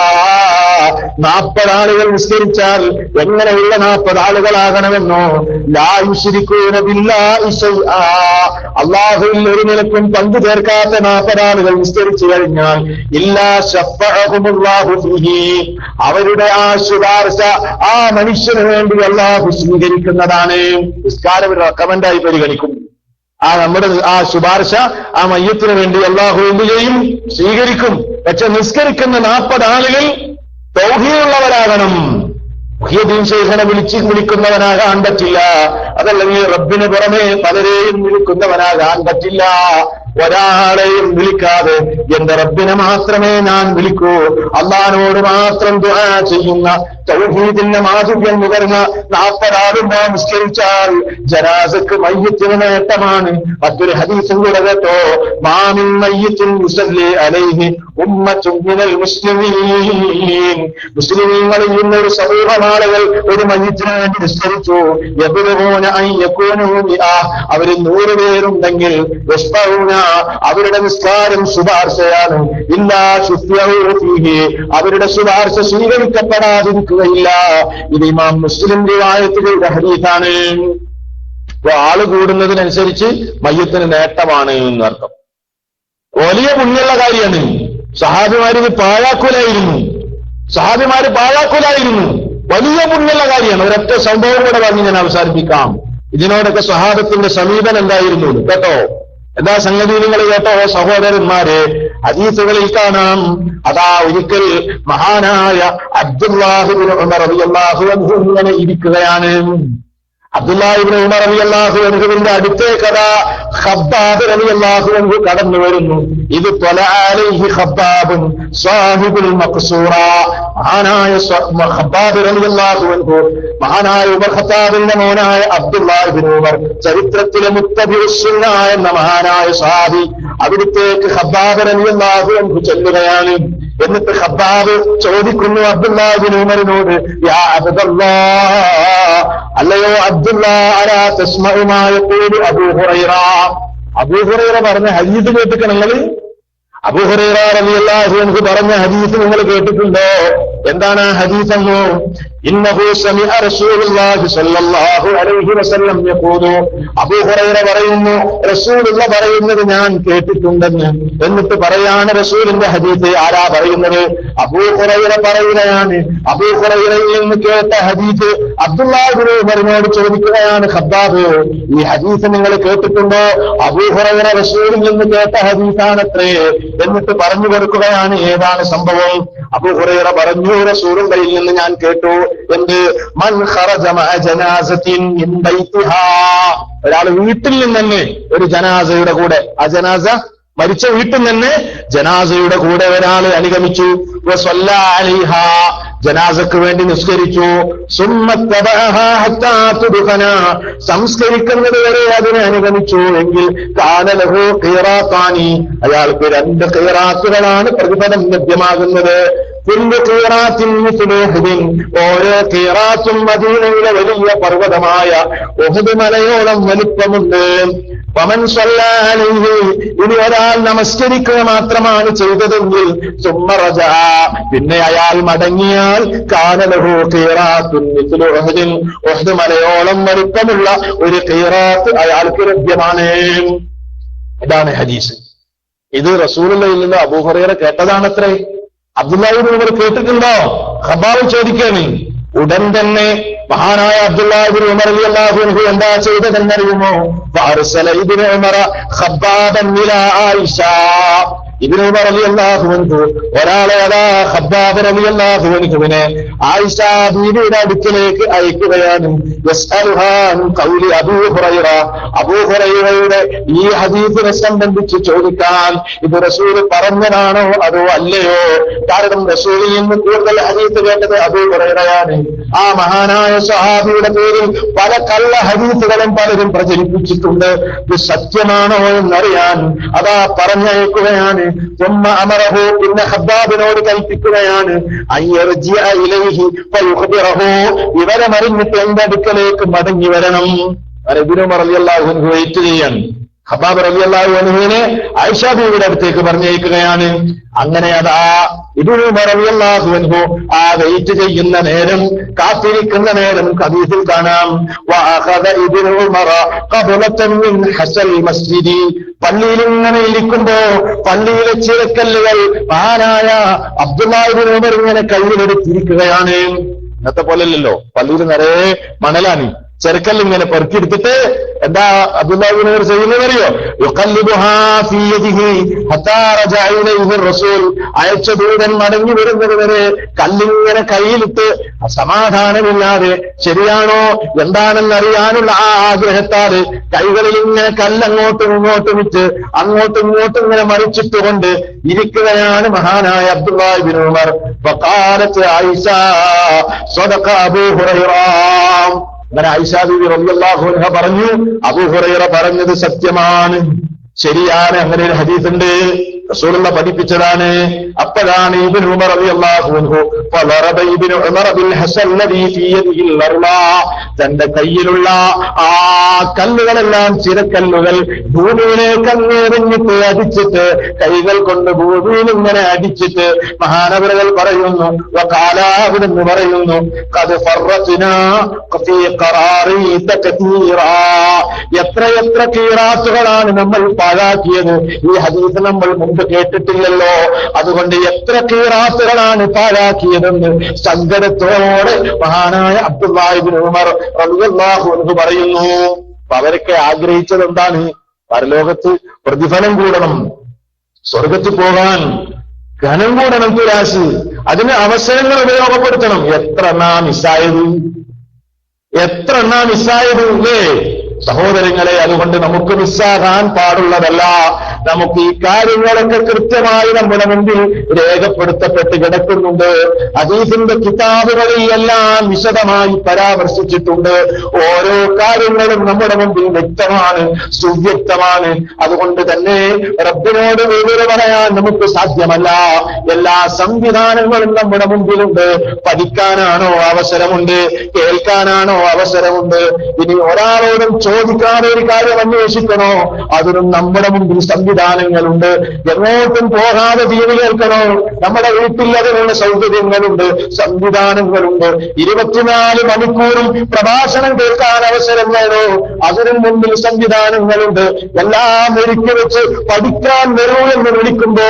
40 ആളുകൾ നിസ്കരിച്ചാൽ എങ്ങനെയുള്ള 40 ആളുകളാകണമെന്നോ? ലാ യുശ്രികൂന ബില്ലാഹി ശൈആ, അല്ലാഹുവിൽ ഒരു നിലക്കും പങ്കു ചേർക്കാത്ത 40 ആളുകൾ നിസ്കരിച്ചു കഴിഞ്ഞാൽ ഇല്ലാ ശഫഅഹുമുല്ലാഹു ഫീഹി, അവരുടെ ആ ശുപാർശ ആ മനുഷ്യന് വേണ്ടി അല്ലാഹു സ്വീകരിക്കുന്നതാണ്. നിസ്കാരം ഒരു റെക്കമെൻഡായി പരിഗണിക്കും. നമ്മുടെ ആ ശുപാർശ ആ മയ്യത്തിന് വേണ്ടി അള്ളാഹു എന്ത് ചെയ്യും? സ്വീകരിക്കും. പക്ഷെ നിസ്കരിക്കുന്ന 40 ആളുകൾ തൗഹീദുള്ളവരാകണം. മുഹ്യിദ്ദീൻ ശൈഖിനെ വിളിക്കുന്നവനാകാൻ പറ്റില്ല. അതല്ലെങ്കിൽ റബ്ബിന് പുറമെ പലരെയും വിളിക്കുന്നവനാകാൻ പറ്റില്ല. ഒരാളെയും വിളിക്കാതെ എന്റെ റബ്ബിനെ മാത്രമേ ഞാൻ വിളിക്കൂ, അള്ളാഹിനോട് മാത്രം ദുആ ചെയ്യുന്ന തൗഹീദിന്റെ മാധുര്യം നുകർന്ന 40 ആളും നിസ്കരിച്ചാൽ ജനാസക്ക് മയ്യിത്തിന് നേട്ടമാണ്. മറ്റൊരു ഹദീസും കൂടെ കേട്ടോ, മാമിൻ മയ്യിത്തിൻ യുസല്ലി അലൈഹി ഉമ്മത്തുൻ മിനൽ മുസ്ലിമീൻ. മുസ്ലിമീങ്ങളിൽ നിന്നൊരു സമൂഹം ആളുകൾ ഒരു മയ്യിത്തിന് വേണ്ടി നിസ്കരിച്ചു. യബ്ലുഗൂന അൻ യകൂനു മിഅ, അവർ 100 പേരുണ്ടെങ്കിൽ യസ്ബഊന, അവരുടെ നിസ്കാരം ശുപാർശയാണ്. ഇല്ലാ ശുഫിയഹു ഫീഹി, അവരുടെ ശുപാർശ സ്വീകരിക്കപ്പെടാതിരിക്കുകയില്ല. ഇത് ഇമാം മുസ്ലിം റിവായത്തിലുള്ള ഹദീസാണ്. ആള് കൂടുന്നതിനനുസരിച്ച് മയ്യത്തിന് നേട്ടമാണ് എന്നർത്ഥം. വലിയ പുണ്യമുള്ള കാര്യമാണ്. സഹാബിമാരിത് പാഴാക്കൂലായിരുന്നു. വലിയ പുണ്യമുള്ള കാര്യമാണ്. ഒരൊറ്റ സംഭവം കൂടെ പറഞ്ഞ് ഞാൻ അവസാനിപ്പിക്കാം. ഇതിനോടൊക്കെ സ്വഹാബത്തിന്റെ സമീപനം എന്തായിരുന്നു കേട്ടോ? എന്താ സംഗതി നിങ്ങൾ കേട്ടോ സഹോദരന്മാരെ? ഹദീസുകളിൽ കാണാം, അതാ ഒരിക്കൽ മഹാനായ അബ്ദുല്ലാഹി ഇബ്നു ഉമർ റളിയല്ലാഹു അൻഹു ഇങ്ങനെ ഇരിക്കുകയാണ്. അബ്ദുല്ലാഹി ഇബ്നു ഉമർ റളിയല്ലാഹു അൻഹുവിന്റെ അടുത്തേക്ക് അതാ ഖബ്ബാബ് റളിയല്ലാഹു അൻഹു കടന്നു വരുന്നു. ഇത് ത്വലഅലൈഹി ഖബ്ബാബുൻ സാഹിബുൽ മഖ്സൂറ, മഹാനായ ഖബ്ബാബ് റളിയല്ലാഹു അൻഹു, മഹാനായ ഉമർ ഖത്താബിന്റെ മോനായ അബ്ദുല്ലാഹി ഇബ്നു ഉമർ, ചരിത്രത്തിലെ മുത്തബിഉസ് സുന്ന എന്ന മഹാനായ സ്വഹാബി, അവിടുത്തേക്ക് ഖബ്ബാബ് റളിയല്ലാഹു അൻഹു ചെല്ലുകയാണ്. എന്നിട്ട് ഖബ്ബാബ് ചോദിക്കുന്നു അബ്ദുല്ലാഹി ഇബ്നു ഉമറിനോട്, യാ അബ്ദുല്ലാഹ്, അല്ലയോ അബ്ദുല്ലാഹ്, അലാ തസ്മഉ മാ യഖൂലു അബൂ ഹുറൈറ. അബൂ ഹുറൈറ പറഞ്ഞ ഹദീസ് കേട്ടിട്ട് നിങ്ങൾ? അബൂ ഹുറൈറ റളിയല്ലാഹു അൻഹു പറഞ്ഞ ഹദീസ് നിങ്ങൾ കേട്ടിട്ടുണ്ടോ? എന്താണ് ആ ഹദീസ് എന്നോ? ഇന്നഹു സമിഅ റസൂലുള്ളാഹി സ്വല്ലല്ലാഹു അലൈഹി വസല്ലം യഖൂലു, അബൂ ഹുറൈറ പറയുന്നു റസൂലുള്ള പറയുന്നത് ഞാൻ കേട്ടിട്ടുണ്ടെന്ന്. എന്നിട്ട് പറയാണ് റസൂലിന്റെ ഹദീസ്. ആരാ പറയുന്നത്? അബൂ ഹുറൈറ പറയുകയാണ്. അബൂ ഹുറൈറയിൽ നിന്ന് കേട്ട ഹദീസ് അബ്ദുല്ലാഹി ഇബ്നു ഉമറിനോട് ചോദിക്കുകയാണ്, ഖബ്ബാബ്, ഈ ഹദീസ് നിങ്ങൾ കേട്ടിട്ടുണ്ടോ? അബൂ ഹുറൈറ റസൂലിൽ നിന്ന് കേട്ട ഹദീസാണത്രേ. എന്നിട്ട് പറഞ്ഞു കൊടുക്കുകയാണ് ഏതാണ് സംഭവം. അബൂ ഹുറൈറ പറഞ്ഞു, റസൂലുള്ളാഹിയിൽ നിന്ന് ഞാൻ കേട്ടു. എന്ത്? മൻ ഖറജ മഅ ജനാസത്തിൻ മിൻ ബൈതിഹാ, ഒരാൾ വീട്ടിൽ നിന്ന് തന്നെ ഒരു ജനാസയുടെ കൂടെ, ആ ജനാസ മരിച്ച വീട്ടിൽ നിന്ന് ജനാസയുടെ കൂടെ ഒരാൾ അനുഗമിച്ചു. വസല്ല അലൈഹാ, ജനാസക്ക് വേണ്ടി നിസ്കരിച്ചു. സുമ്മത്തബഅഹാ ഹത്താ തുദ്ഫന, സംസ്കരിക്കുന്നത് വരെ അതിനെ അനുഗമിച്ചു എങ്കിൽ കാന ലഹു ഖീറാത്താനി, അയാൾക്ക് 2 ഖീറാത്തുകളാണ് പ്രതിഫലം ലഭ്യമാകുന്നത്. കുല്ലു ഖീറാത്തിൻ മിസ്ലു ഉഹുദിൻ, ഓരോ ഖീറാത്തും മദീനയിലെ വലിയ പർവ്വതമായ ഉഹുദ് മലയോളം വലിപ്പമുണ്ട്. വമൻ സ്വല്ലാ അലൈഹി, ഇനി ഒരാൾ നമസ്കരിക്കുക മാത്രമാണ് ചെയ്തതെങ്കിൽ സുമ്മ റജഅ, പിന്നെ അയാൾ മടങ്ങിയാൽ കാന ലഹു ഖീറാത്തുൻ മിസ്ലു ഉഹുദിൻ, ഉഹുദ് മലയോളം വലിപ്പമുള്ള ഒരു ഖീറാത്ത് അയാൾക്ക് ലഭ്യമാണ്. ഇതാണ് ഹദീസ്. ഇത് റസൂലുള്ളാഹിയിൽ നിന്ന് അബൂ ഹുറൈറ കേട്ടതാണത്രേ. അബ്ദുല്ലാഹി ഇബ്നു ഉമർ കേട്ടിട്ടുണ്ടോ? ഖബ്ബാബ് ചോദിക്കാണ്. ഉടൻ തന്നെ മഹാനായ അബ്ദുല്ലാഹി ഇബ്നു ഉമർ റളിയല്ലാഹു അൻഹു എന്താ ചെയ്തതെന്നറിയുമോ? ഫഅർസല ഇബ്നു ഉമർ ഖബ്ബാബൻ ഇലാ ആയിഷ, ഇബ്നു ഉമർ റളിയല്ലാഹു അൻഹു ഒരാളെ അതാ ഖബ്ബാബ് റളിയല്ലാഹു അൻഹുവിനെ ആയിഷ ബീവിയുടെ അടുക്കലേക്ക് അയക്കുകയാണ്. യസ്അലുഹാ അൻ ഖൗലി അബൂ ഹുറൈറ, അബൂ ഹുറൈറയുടെ ഈ ഹദീസിനെ സംബന്ധിച്ച് ചോദിക്കാൻ. ഇത് റസൂൽ പറഞ്ഞതാണോ അതോ അല്ലയോ? കാരണം റസൂലിൽ നിന്ന് കൂടുതൽ ഹദീസ് കേട്ടത് അബൂ ഹുറൈറയാണ്. ആ മഹാനായ സ്വഹാബിയുടെ പേരിൽ പല കള്ള ഹദീസുകളും പലരും പ്രചരിപ്പിച്ചിട്ടുണ്ട്. ഇത് സത്യമാണോ എന്നറിയാൻ അതാ പറഞ്ഞയക്കുകയാണ്. അമറഹു, പിന്നെ ഖബ്ബാബിനോട് കൽപ്പിക്കുകയാണ്, വിവരമറിഞ്ഞിട്ട് എന്റെ അടുക്കലേക്ക് മടങ്ങി വരണം. ഇബ്നു ഉമർ റളിയല്ലാഹു അൻഹു വെയിറ്റ് ചെയ്യാൻ. ഖബ്ബാബ് റളിയല്ലാഹു അൻഹുവിനെ ആയിഷ ബീവിയുടെ അടുത്തേക്ക് പറഞ്ഞയക്കുകയാണ്. അങ്ങനെ അതാ ഇബ്നു ഉമർ റളിയല്ലാഹു അൻഹു ആ വെയിറ്റ് ചെയ്യുന്ന നേരം, കാത്തിരിക്കുന്ന നേരം ഹദീസിൽ കാണാം, വഅഖദ ഇബ്നു ഉമർ ഖബ്ലതൻ മിൻ ഹസൽ മസ്ജിദി, പള്ളിയിൽ ഇങ്ങനെ ഇരിക്കുമ്പോ പള്ളിയിലെ ചിരക്കല്ലുകൾ മഹാനായ അബ്ദുല്ലാഹി ഇബ്നു ഉമർ ഇങ്ങനെ കയ്യിലെടുത്തിരിക്കുകയാണ്. ഇന്നത്തെ പോലെയല്ലല്ലോ, പള്ളിയിൽ നിറയെ മണലാണ്. ചെറുക്കൽ ഇങ്ങനെ പെറുക്കിയെടുത്തിട്ട് എന്താ അബ്ദുല്ലാഹി ഇബ്നു ഉമർ ചെയ്യുന്നതറിയോ? യുഖല്ലിബുഹാ ഫീ യദിഹി ഹത്താ റജഅ ഇലൈഹി റസൂൽ. അയച്ച ദൂതൻ മടങ്ങി വരുന്നത് വരെ കല്ലിങ്ങനെ കയ്യിലിട്ട് സമാധാനമില്ലാതെ ശരിയാണോ എന്താണെന്നറിയാനുള്ള ആ ആഗ്രഹത്താല് കൈകളിൽ ഇങ്ങനെ കല്ലങ്ങോട്ടും ഇങ്ങോട്ടും ഇട്ട് അങ്ങോട്ടും ഇങ്ങോട്ടും ഇങ്ങനെ മറിച്ചിട്ടുകൊണ്ട് ഇരിക്കുകയാണ് മഹാനായ അബ്ദുല്ലാഹി ഇബ്നു ഉമർ. വഖാലത്ത് ആയിഷ സദഖ അബൂ ഹുറൈറ. അങ്ങനെ ആയിഷാ ബീവി റളിയല്ലാഹു അൻഹ പറഞ്ഞു, അബൂ ഹുറൈറ പറഞ്ഞത് സത്യമാണ്, ശരിയാണ്. അങ്ങനെ ഒരു ഹദീസ് ഉണ്ട്, റസൂലുള്ള പഠിപ്പിച്ചതാണ്. അപ്പോഴാണ് ഇബ്നു ഉമർ റളിയല്ലാഹു അൻഹു ഫളറബ ഇബ്നു ഉമർ ബിൽ ഹസൻ ലദീ ഫീ യദിഹിൽ അർള. തന്റെ കയ്യിലുള്ള ആ കല്ലുകളെല്ലാം ചിരക്കല്ലുകൾ ഭൂമിയിലേക്ക് അങ്ങേറിഞ്ഞിട്ട് അടിച്ചിട്ട് കൈകൾ കൊണ്ട് ഭൂമിയിൽ ഇങ്ങനെ അടിച്ചിട്ട് മഹാനവറുകൾ പറയുന്നു, വഖാല അവിടുന്ന് പറയുന്നു, ഖദ് ഫറത്നാ ഫീ ഖറാറീത കതീറാ. എത്ര ഖീറാത്തുകളാണ് നമ്മൾ പാഴാക്കിയത്. ഈ ഹദീസ് നമ്മൾ മുമ്പ് കേട്ടിട്ടില്ലല്ലോ. അതുകൊണ്ട് എത്ര ഖീറാത്തുകളാണ് പാഴാക്കിയതെന്ന് സങ്കടത്തോടെ മഹാനായ അബ്ദുല്ലാഹി ഇബ്നു ഉമർ റളിയല്ലാഹു അൻഹു പറയുന്നു. അപ്പൊ അവരൊക്കെ ആഗ്രഹിച്ചത് എന്താണ്? പരലോകത്ത് പ്രതിഫലം കൂടണം, സ്വർഗത്തിൽ പോകാൻ ഘനം കൂടണം, തുലാസ്. അതിന് അവസരങ്ങൾ ഉപയോഗപ്പെടുത്തണം. എത്ര എണ്ണാ മിസ്സായത് അല്ലേ സഹോദരങ്ങളെ? അതുകൊണ്ട് നമുക്ക് മിസ്സാകാൻ പാടുള്ളതല്ല. നമുക്ക് ഈ കാര്യങ്ങളൊക്കെ കൃത്യമായി നമ്മുടെ മുമ്പിൽ രേഖപ്പെടുത്തപ്പെട്ട് കിടക്കുന്നുണ്ട്. ഹദീസിന്റെ കിതാബുകളിൽ എല്ലാം വിശദമായി പരാമർശിച്ചിട്ടുണ്ട്. ഓരോ കാര്യങ്ങളും നമ്മുടെ മുമ്പിൽ വ്യക്തമാണ്, സുവ്യക്തമാണ്. അതുകൊണ്ട് തന്നെ റബ്ബിനോട് വിവരം പറയാൻ നമുക്ക് സാധ്യമല്ല. എല്ലാ സംവിധാനങ്ങളും നമ്മുടെ മുമ്പിലുണ്ട്. പഠിക്കാനാണോ അവസരമുണ്ട്, കേൾക്കാനാണോ അവസരമുണ്ട്. ഇനി ഒരാളോടും ചോദിക്കാതെ ഒരു കാര്യം അന്വേഷിക്കണോ, അതിനും നമ്മുടെ മുമ്പിൽ സംവിധാനങ്ങളുണ്ട്. എങ്ങോട്ടും പോകാതെ ദീന് കേൾക്കണോ, നമ്മുടെ വീട്ടിൽ അതിനുള്ള സൗകര്യങ്ങളുണ്ട്, സംവിധാനങ്ങളുണ്ട്. 24 മണിക്കൂറും പ്രഭാഷണം കേൾക്കാൻ അവസരം വേണോ, അതിനും മുമ്പിൽ സംവിധാനങ്ങളുണ്ട്. എല്ലാം ഒരുക്കി വെച്ച് പഠിക്കാൻ വരൂ എന്ന് വിളിക്കുമ്പോ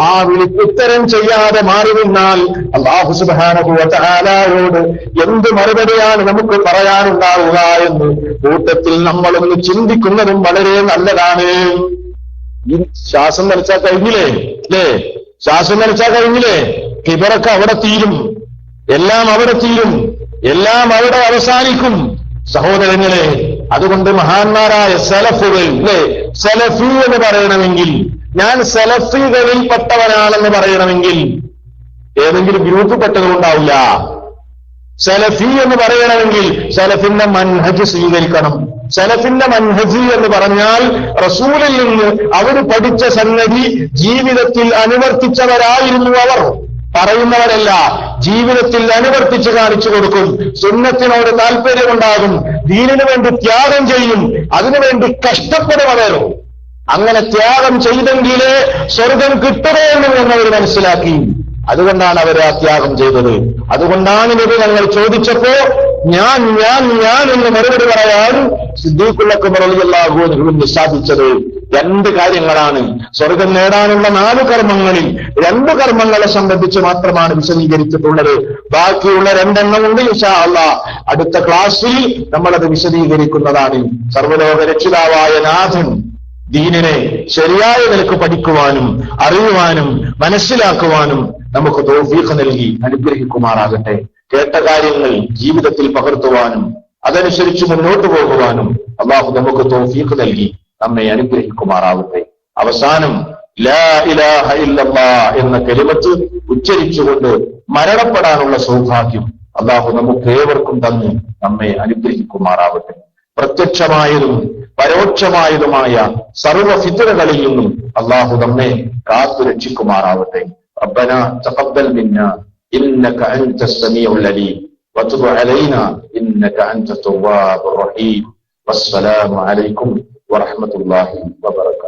ആ വിളിക്ക് ഉത്തരം ചെയ്യാതെ മാറി നിന്നാൽ അല്ലാഹു സുബ്ഹാനഹു വ തആലയോട് എന്ത് മറുപടിയാണ് നമുക്ക് പറയാനുണ്ടാവുക എന്ന് കൂട്ടത്തിൽ നമ്മളൊന്ന് ചിന്തിക്കുന്നതും വളരെ നല്ലതാണ്. ഈ ശ്വാസം വലിച്ചാൽ കഴിഞ്ഞില്ലേ അല്ലേ? ശ്വാസം വലിച്ചാൽ കഴിഞ്ഞില്ലേ? കിബറൊക്കെ അവിടെ തീരും, എല്ലാം അവിടെ തീരും, എല്ലാം അവിടെ അവസാനിക്കും സഹോദരങ്ങളെ. അതുകൊണ്ട് മഹാന്മാരായ സലഫുകൾ അല്ലേ, സലഫി എന്ന് പറയണമെങ്കിൽ, ഞാൻ സലഫികളിൽ പെട്ടവനാണെന്ന് പറയണമെങ്കിൽ ഏതെങ്കിലും ഗ്രൂപ്പ് പെട്ടതുകൊണ്ടാവില്ല. സലഫി എന്ന് പറയണമെങ്കിൽ സലഫിന്റെ മൻഹജ് സ്വീകരിക്കണം. സലഫിന്റെ മൻഹജ് എന്ന് പറഞ്ഞാൽ റസൂലിൽ നിന്ന് അവർ പഠിച്ച സംഗതി ജീവിതത്തിൽ അനുവർത്തിച്ചവരായിരുന്നു അവർ. പറയുന്നവരല്ല, ജീവിതത്തിൽ അനുവർത്തിച്ച് കാണിച്ചു കൊടുക്കും. സുന്നത്തിനോട് താല്പര്യമുണ്ടാകും, ദീനിനു വേണ്ടി ത്യാഗം ചെയ്യും, അതിനുവേണ്ടി കഷ്ടപ്പെടുവർ. അങ്ങനെ ത്യാഗം ചെയ്തെങ്കിലേ സ്വർഗം കിട്ടുകയുള്ളൂ എന്നവർ മനസ്സിലാക്കി. അതുകൊണ്ടാണ് അവർ ആ ത്യാഗം ചെയ്തത്. അതുകൊണ്ടാണ് നബി ഞങ്ങൾ ചോദിച്ചപ്പോ ഞാൻ എന്ന് മറുപടി പറയാൻ സിദ്ദീഖുൽ അക്ബർ റളിയല്ലാഹു അൻഹു സാധിച്ചത്. 2 കാര്യങ്ങളാണ്. സ്വർഗം നേടാനുള്ള 4 കർമ്മങ്ങളിൽ 2 കർമ്മങ്ങളെ സംബന്ധിച്ച് മാത്രമാണ് വിശദീകരിച്ചിട്ടുള്ളത്. ബാക്കിയുള്ള 2 എണ്ണമുണ്ട്. ഇൻഷാ അല്ലാഹ് അടുത്ത ക്ലാസ്സിൽ നമ്മളത് വിശദീകരിക്കുന്നതാണ്. സർവ്വലോക രക്ഷിതാവായ നാഥൻ ദീനിനെ ശരിയായ നിലക്ക് പഠിക്കുവാനും അറിയുവാനും മനസ്സിലാക്കുവാനും നമുക്ക് തൗഫീഖ് നൽകി അനുഗ്രഹിക്കുമാറാകട്ടെ. കേട്ട കാര്യങ്ങൾ ജീവിതത്തിൽ പകർത്തുവാനും അതനുസരിച്ച് മുന്നോട്ട് പോകുവാനും അല്ലാഹു നമുക്ക് തൗഫീഖ് നൽകി നമ്മെ അനുഗ്രഹിക്കുമാറാവട്ടെ. അവസാനം ലാ ഇലാഹ ഇല്ലല്ലാഹ് എന്ന കലിമത്ത് ഉച്ചരിച്ചുകൊണ്ട് മരണപ്പെടാനുള്ള സൗഭാഗ്യം അല്ലാഹു നമുക്ക് ഏവർക്കും തന്ന് നമ്മെ അനുഗ്രഹിക്കുമാറാവട്ടെ. പ്രത്യക്ഷമായതും പരോക്ഷമായതുമായ സർവ്വ ഫിത്നകളിൽ നിന്നും അല്ലാഹു നമ്മെ കാത്തു രക്ഷിക്കുമാറാവട്ടെ. റബ്ബനാ തഖബ്ബൽ മിന്നാ ഇന്നക അൻതസ് സമീഉൽ അലീം വതുബ് അലൈനാ ഇന്നക അൻതത് തവ്വാബുർ റഹീം. വസ്സലാമു അലൈക്കും വറഹ്മത്തുള്ളാഹി വബറകാതുഹു.